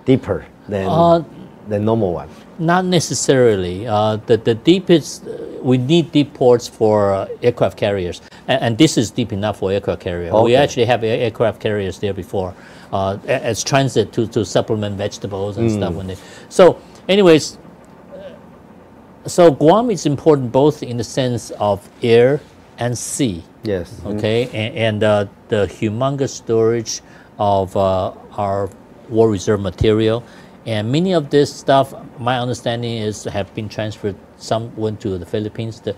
deeper than the normal one. Not necessarily. The deepest, we need deep ports for aircraft carriers, and this is deep enough for aircraft carrier. Okay. We actually have aircraft carriers there before, as transit to supplement vegetables and stuff. So, anyways, so Guam is important both in the sense of air and sea. Yes. Okay, and the humongous storage of our war reserve material. And many of this stuff, my understanding is, have been transferred. Some went to the Philippines, the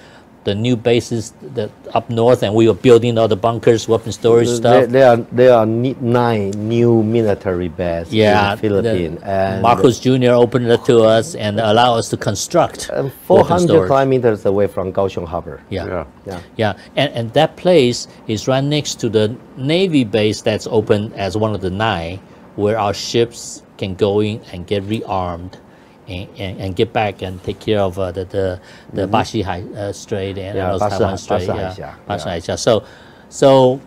new bases that up north, and we were building all the bunkers, weapon storage stuff. There are 9 new military bases in the Philippines. And Marcos Jr. opened it to us and allowed us to construct 400 kilometers away from Kaohsiung Harbor. Yeah. And that place is right next to the Navy base that's open as one of the 9, where our ships can go in and get rearmed and get back and take care of the Bashi Strait and Taiwan Strait. So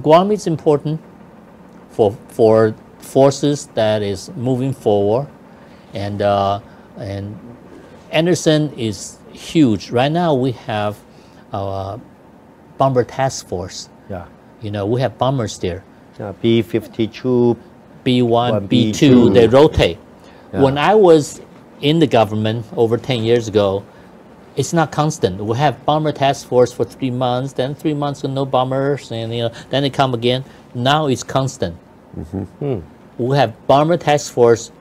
Guam is important for forces that is moving forward, and Anderson is huge. Right now we have our bomber task force. You know, we have bombers there. B-52. B1, B2, they rotate. When I was in the government over 10 years ago, it's not constant. We have bomber task force for 3 months, then 3 months with no bombers, and then they come again. Now it's constant. We have bomber task force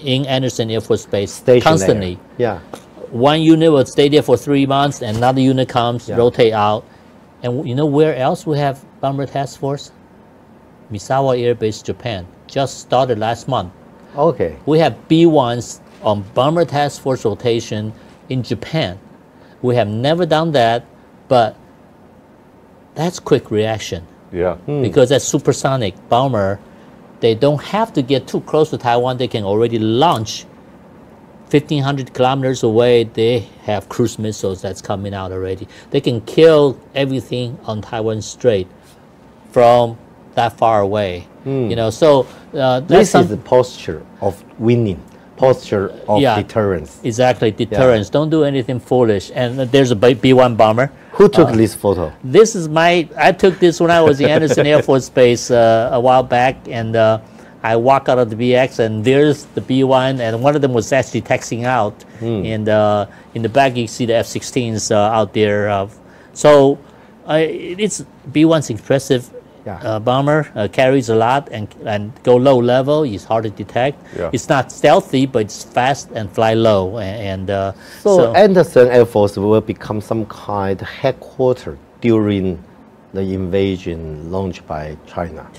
in Anderson Air Force Base constantly. One unit will stay there for 3 months, and another unit comes, rotate out. And you know where else we have bomber task force? Misawa Air Base, Japan. Just started last month. Okay. We have B1s on bomber task force rotation in Japan. We have never done that, but that's quick reaction. Because that supersonic bomber, they don't have to get too close to Taiwan. They can already launch 1,500 kilometers away. They have cruise missiles that's coming out already. They can kill everything on Taiwan Strait from that far away. You know, so this is the posture of winning, posture of deterrence. Exactly, deterrence. Don't do anything foolish. And there's a B-1 bomber. Who took this photo? This is I took this when I was in Anderson Air Force Base a while back, and I walk out of the BX and there's the B1, and one of them was actually taxiing out. And in the back, you see the F-16s out there. So it's B1's impressive. Bomber carries a lot and go low level. It's hard to detect. It's not stealthy, but it's fast and fly low. So Anderson Air Force will become some kind of headquarters during the invasion launched by China.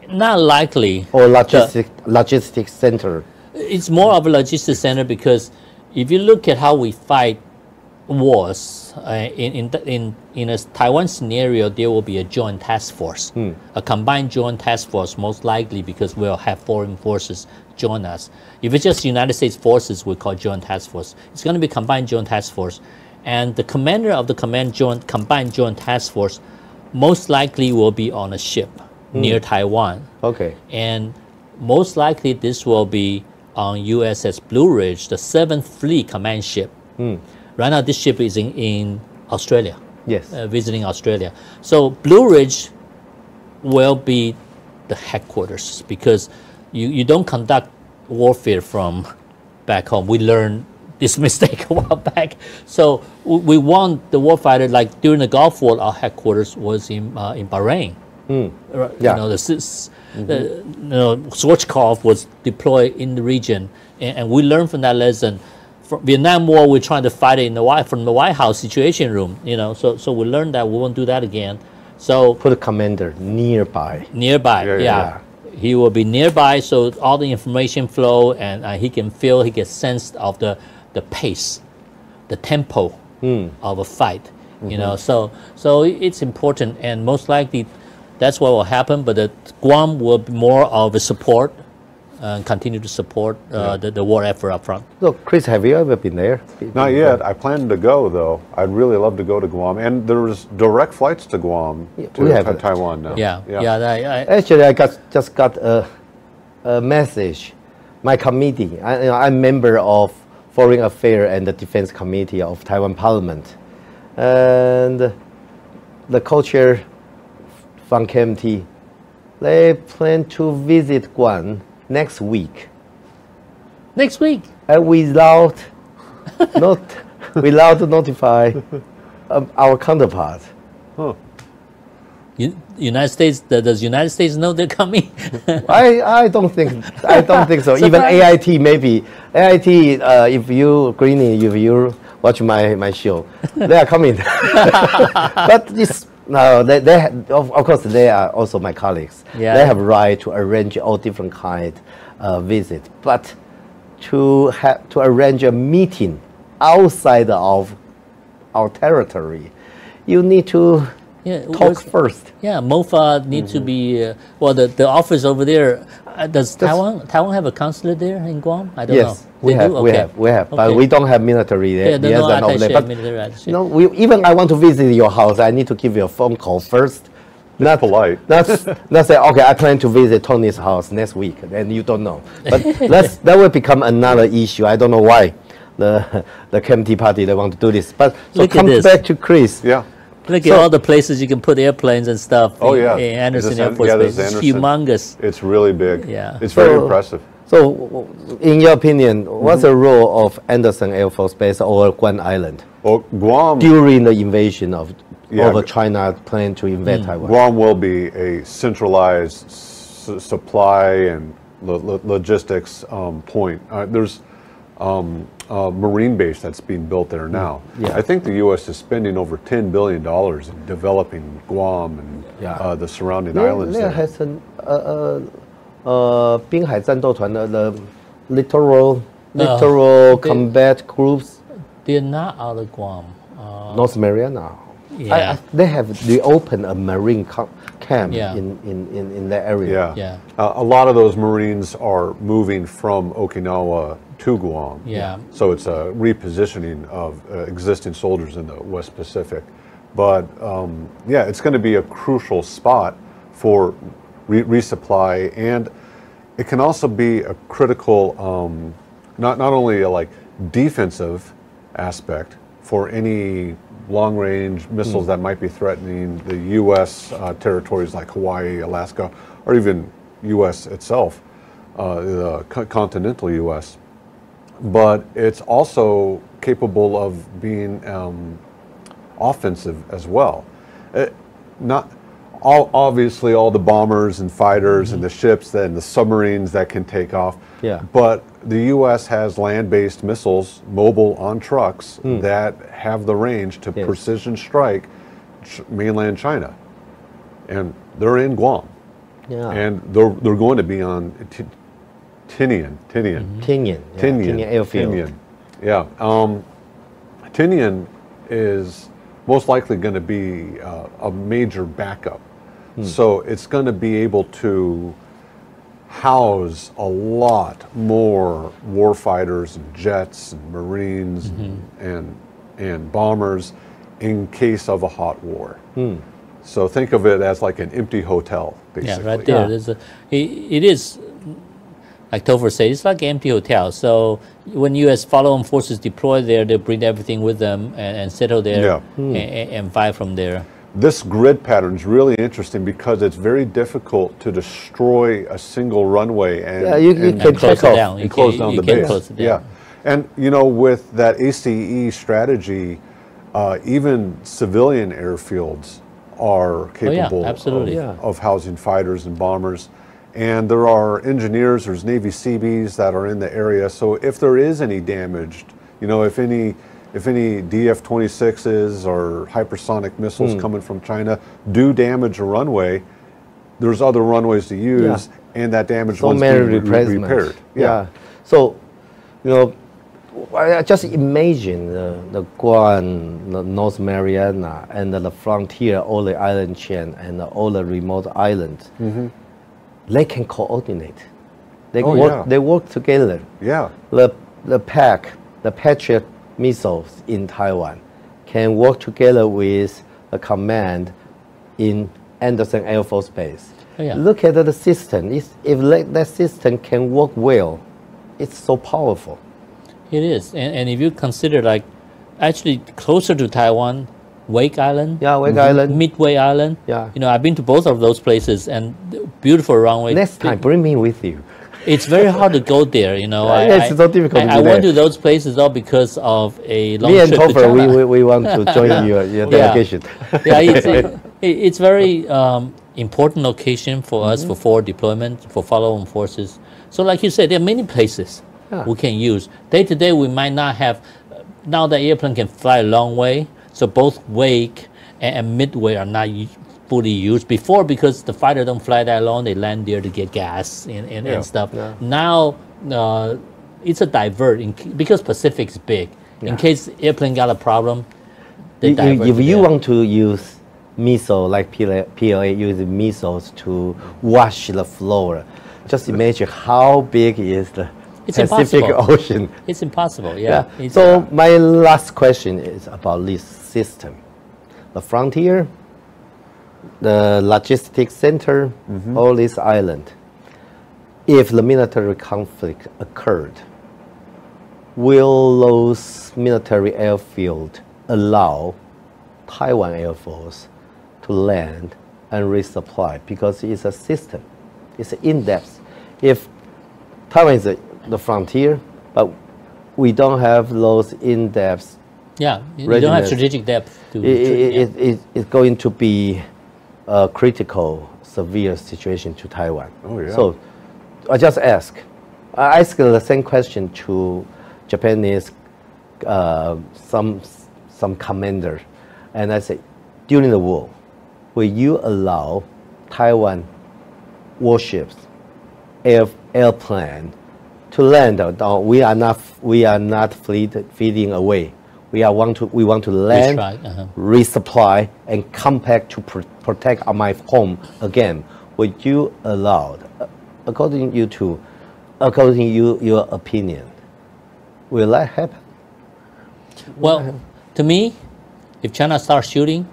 Not likely. Or logistics center. It's more of a logistics center because if you look at how we fight wars, in a Taiwan scenario, there will be a joint task force, a combined joint task force, most likely because we'll have foreign forces join us. If it's just United States forces, we call joint task force. It's going to be combined joint task force, and the commander of the combined joint task force most likely will be on a ship near Taiwan. Okay. And most likely this will be on USS Blue Ridge, the 7th Fleet command ship. Right now, this ship is in Australia. Yes. Visiting Australia. So Blue Ridge will be the headquarters because you don't conduct warfare from back home. We learned this mistake a while back. So we want the warfighter, like during the Gulf War, our headquarters was in Bahrain. You know, Schwarzkopf was deployed in the region, and we learned from that lesson. From Vietnam War, we're trying to fight it from the White House Situation Room, you know. So we learned that we won't do that again. So put a commander nearby. Yeah. He will be nearby, so all the information flow, and he can feel, he gets sense of the pace, the tempo of a fight. You know. So it's important, and most likely that's what will happen. But the Guam will be more of a support. Continue to support the war effort up front. So, Chris, have you ever been there? Not yet. I plan to go, though. I'd really love to go to Guam. And there's direct flights to Guam, to Taiwan now. Actually, I just got a message. My committee, I'm a member of Foreign Affairs and the Defense Committee of Taiwan Parliament. And the co-chair from KMT, they plan to visit Guam next week. Next week? Without notify our counterpart. United States, does United States know they're coming? I don't think so. Even AIT maybe. AIT, if you watch my show, they are coming. But this. No, of course they are also my colleagues. They have right to arrange all different kind visit, but to arrange a meeting outside of our territory, you need to talk first. Yeah, MOFA need to be the office over there. Does Taiwan have a consulate there in Guam? I don't know. Yes, we have, but we don't have military there. Even I want to visit your house, I need to give you a phone call first. Not polite. Not say, okay, I plan to visit Tony's house next week, and you don't know. But that will become another issue. I don't know why the KMT party they want to do this. But so come back to Chris. Yeah. Look at all the places you can put airplanes and stuff. Oh, yeah. In Anderson Air Force Base. It's humongous. It's really big. Yeah. It's very impressive. So, in your opinion, what's the role of Anderson Air Force Base or Guam Island? Well, Guam, during the invasion of China plan to invade Taiwan. Guam will be a centralized supply and logistics point. There's a marine base that's being built there now. I think the U.S. is spending over $10 billion in developing Guam and the surrounding islands. There has滨海战斗团的 littoral combat groups. They're not out of Guam. North Mariana. They opened a marine camp in that area. A lot of those Marines are moving from Okinawa to Guam. So it's a repositioning of existing soldiers in the West Pacific. But it's going to be a crucial spot for resupply, and it can also be a critical, not only a defensive aspect for any long-range missiles that might be threatening the U.S. Territories like Hawaii, Alaska, or even U.S. itself, the continental U.S., but it's also capable of being offensive as well. Obviously all the bombers and fighters and the ships and the submarines that can take off. Yeah. But the U.S. has land-based missiles, mobile on trucks, that have the range to precision strike mainland China, and they're in Guam. Yeah. And they're going to be on Tinian airfield. Yeah. Tinian is most likely going to be a major backup. So it's going to be able to house a lot more warfighters and jets and Marines and bombers in case of a hot war. So think of it as like an empty hotel, basically. Yeah, right there. It is, like Topher said, it's like an empty hotel. So when U.S. follow-on forces deploy there, they bring everything with them and settle there and fire from there. This grid pattern is really interesting because it's very difficult to destroy a single runway and you can close it down. And close down the base. Yeah, and you know, with that ACE strategy, even civilian airfields are capable of housing fighters and bombers. And there are engineers, there's Navy Seabees that are in the area. So if there is any damage, you know, if any DF-26s or hypersonic missiles coming from China do damage a runway, there's other runways to use, and that damage will be repaired. Yeah. So, you know, I just imagine the Guam, the North Mariana, and the frontier, all the island chain, and all the remote islands. They can coordinate. They work together. Yeah. The Patriot missiles in Taiwan can work together with the command in Anderson Air Force Base. Look at the system. If that system can work well, it's so powerful. It is, and if you consider like actually closer to Taiwan, Wake Island, Wake Island, Midway Island. You know, I've been to both of those places and beautiful runway. Next time, bring me with you. It's very hard to go there, you know. It's so difficult to do I went to those places all because of a long trip to China. Me and Topher, we want to join your delegation. It's very important location for us for forward deployment, for follow-on forces. So like you said, there are many places we can use. Day to day, we might not have, now the airplane can fly a long way, so both Wake and Midway are not fully used. Before, because the fighter don't fly that long, they land there to get gas and stuff. Now, it's a divert, because Pacific's big. In case airplane got a problem, if you want to use missile, like PLA using missiles to wash the floor, just imagine how big is the Pacific Ocean. It's impossible, So my last question is about this system. The frontier, the logistics center, all this island. If the military conflict occurred, will those military airfield allow Taiwan Air Force to land and resupply? Because it's a system, it's in-depth. If Taiwan is the frontier, but we don't have those in-depth. You don't have strategic depth. It's going to be a critical, severe situation to Taiwan. So I just I asked the same question to Japanese, some commander, and I said, during the war, will you allow Taiwan warships, airplane, to land? We are not feeding away. We want to land, resupply, and come back to protect my home again. Would you allow, according to your opinion, will that happen? Well, to me, if China starts shooting,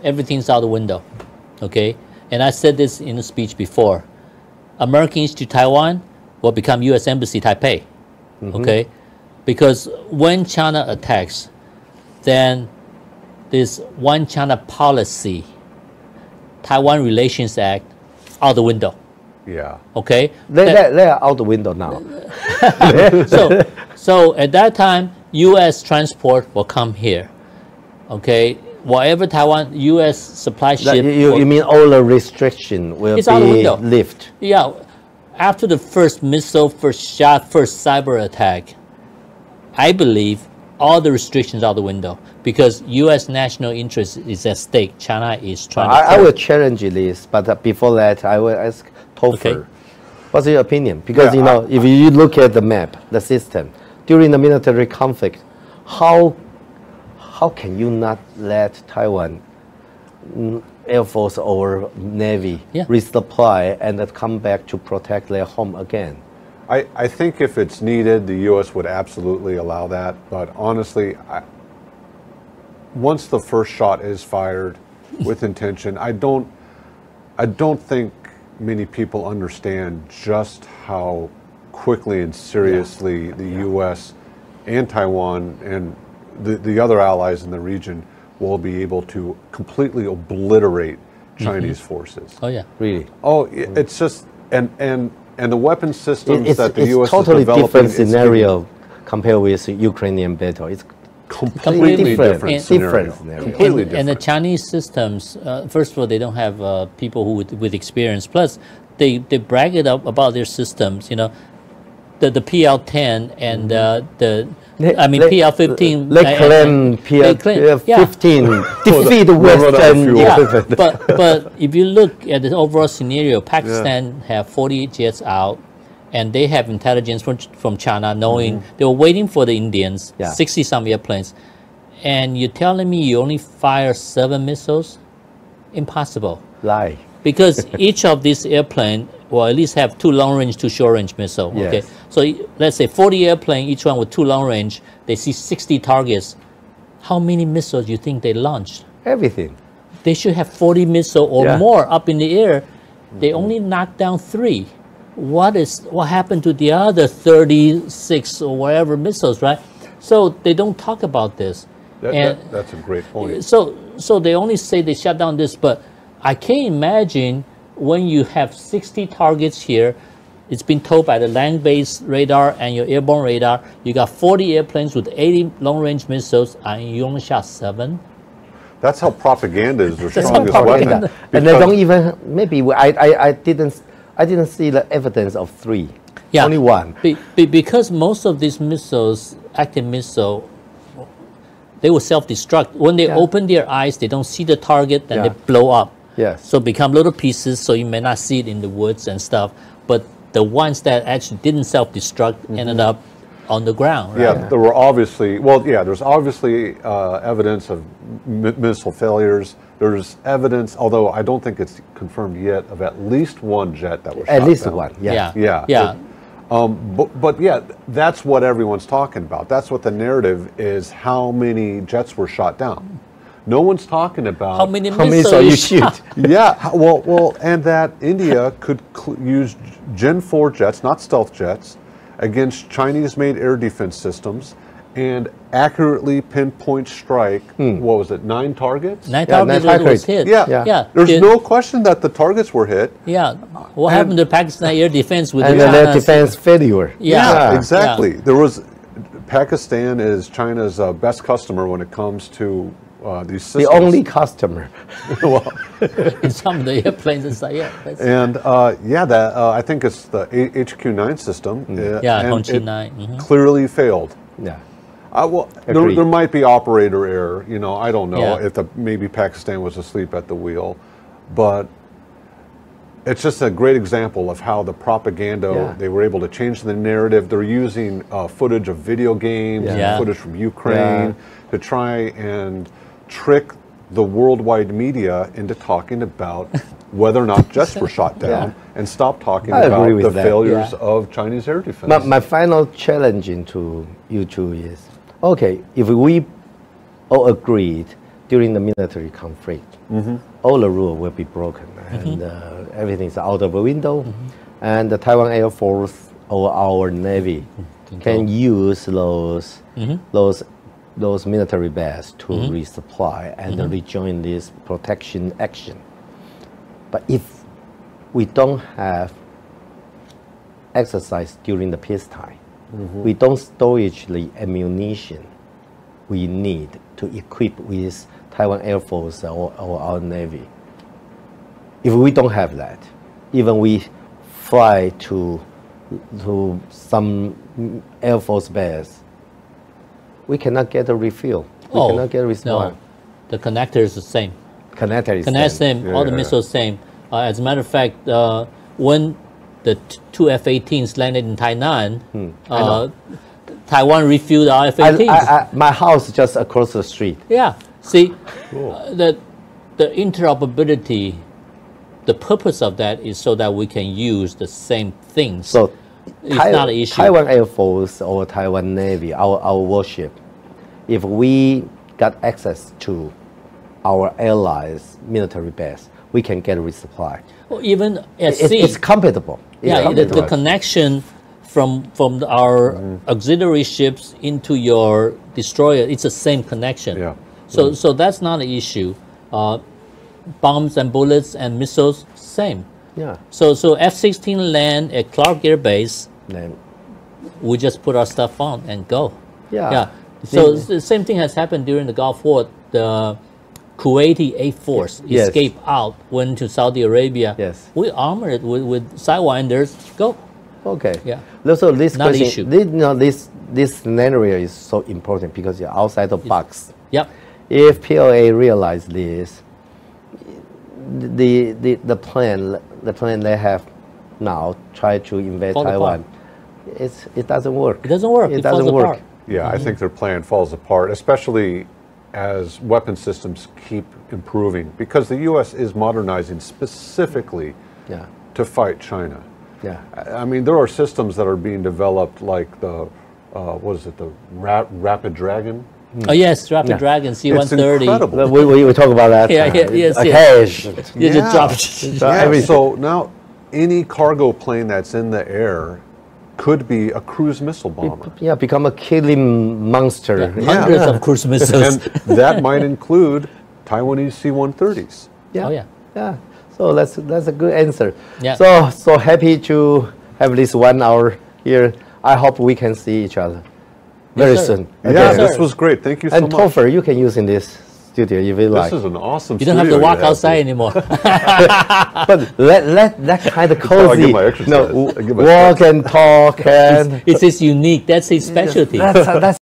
everything's out the window. Okay, and I said this in a speech before. Americans to Taiwan will become U.S. Embassy Taipei. Okay. Because when China attacks, then this One China policy, Taiwan Relations Act, out the window. Yeah. Okay. They are out the window now. So at that time, U.S. transport will come here. Okay. Whatever Taiwan U.S. supply ship. You mean all the restriction will be lifted? Yeah. After the first missile, first shot, first cyber attack, I believe all the restrictions out the window because U.S. national interest is at stake. China is trying to... I will challenge this, but before that, I will ask Topher. Okay. What's your opinion? Because, you know, if you look at the map, the system, during the military conflict, how can you not let Taiwan Air Force or Navy resupply and come back to protect their home again? I think if it's needed, the U.S. would absolutely allow that. But honestly, once the first shot is fired with intention, I don't think many people understand just how quickly and seriously the U.S. and Taiwan and the other allies in the region will be able to completely obliterate Chinese forces. Oh yeah, really? Oh, it's just and the weapon systems that the U.S. totally is developing. Different scenario compared with the Ukrainian battle. It's completely different scenario. Completely different. And the Chinese systems, first of all, they don't have people who with experience. Plus, they brag it up about their systems. You know, the PL-10 and PL-15. They claim PL-15 defeat the Western. But if you look at the overall scenario, Pakistan have 48 jets out, and they have intelligence from China, knowing they were waiting for the Indians, 60-some airplanes, and you're telling me you only fire 7 missiles? Impossible. Lie. Because each of these airplanes will at least have 2 long-range, 2 short-range missiles. Yes. Okay, so let's say 40 airplanes, each one with 2 long-range. They see 60 targets. How many missiles do you think they launched? Everything. They should have 40 missiles or more up in the air. They only knocked down 3. What happened to the other 36 or whatever missiles, right? So they don't talk about this. That's a great point. So they only say they shut down this, but I can't imagine when you have 60 targets here. It's been told by the land-based radar and your airborne radar. You got 40 airplanes with 80 long-range missiles, and you only shot 7. That's how propaganda is their strongest weapon. And they don't even. Maybe I didn't see the evidence of 3. Yeah, only 1. Because most of these missiles, active missile, they will self-destruct. When they open their eyes, they don't see the target, then they blow up. Yes. So become little pieces, so you may not see it in the woods and stuff. But the ones that actually didn't self-destruct ended up on the ground. Right? Yeah, there were obviously, there's obviously evidence of missile failures. There's evidence, although I don't think it's confirmed yet, of at least 1 jet that was shot down. At least 1, yeah. But yeah, that's what everyone's talking about. That's what the narrative is, how many jets were shot down. No one's talking about how many missiles you shoot. Yeah, well, and that India could use Gen 4 jets, not stealth jets, against Chinese-made air defense systems and accurately pinpoint strike, what was it, 9 targets? 9 targets was hit. Yeah. There's no question that the targets were hit. Yeah. What happened to Pakistan air defense with and their defense failure? Yeah, exactly. There was, Pakistan is China's best customer when it comes to these systems. The only customer. Well, in some of the airplanes, it's like, I think it's the HQ9 system. Hongqi 9 clearly failed. Yeah. There might be operator error. You know, I don't know if maybe Pakistan was asleep at the wheel, but it's just a great example of how the propaganda, they were able to change the narrative. They're using footage of video games, footage from Ukraine to try and trick the worldwide media into talking about whether or not jets were shot down and stop talking about the failures of Chinese air defense. My final challenge to you two is, okay, if we all agreed during the military conflict, all the rules will be broken and everything's out of the window, and the Taiwan Air Force or our Navy can use those military bases to resupply and rejoin this protection action. But if we don't have exercise during the peacetime. We don't storage the ammunition we need to equip with Taiwan Air Force or our Navy. If we don't have that, even we fly to some Air Force base, we cannot get a refuel. We cannot get a resupply. No, the connector is the same. Connector is same. All the missiles same. As a matter of fact, when the two F-18s landed in Tainan, Taiwan refueled our F-18s. My house just across the street. Yeah. See, the interoperability, the purpose of that is so that we can use the same things. So it's not an issue. Taiwan Air Force or Taiwan Navy, our warship, if we got access to our allies' military base, we can get a resupply. Well, even at sea, it's compatible. The connection from our auxiliary ships into your destroyer, it's the same connection. Yeah. So that's not an issue. Bombs and bullets and missiles, same. Yeah. So F-16 land at Clark Air Base, Then, we just put our stuff on and go. Yeah. So the same thing has happened during the Gulf War. The Kuwaiti Air Force escaped out, went to Saudi Arabia. Yes. We armored it with Sidewinders. Go. Okay. Yeah. So this Not an question, issue. this scenario is so important because you're outside the box. Yep. If PLA realize this, the plan they have now try to invade Taiwan, it doesn't work. It doesn't work. It doesn't work. Apart. Yeah, I think their plan falls apart, especially as weapon systems keep improving, because the U.S. is modernizing specifically to fight China. Yeah. I mean, there are systems that are being developed like the, the Rapid Dragon? Oh yes, Rapid Dragon C-130. It's incredible. We talk about that. Yes. Cash. You just drop. So now any cargo plane that's in the air could be a cruise missile bomber. Yeah, become a killing monster. Hundreds of cruise missiles. And that might include Taiwanese C-130s. Yeah. Oh yeah. Yeah. So that's a good answer. Yeah. So happy to have this 1 hour here. I hope we can see each other very soon. Yeah, Okay. this was great. Thank you so And much. Topher, you can use in this studio if you like. This is an awesome You don't have to studio walk you have outside here. anymore. But let that kind of Until I cozy. get my exercise. No, I get my walk and talk and It's his unique. That's his specialty. that's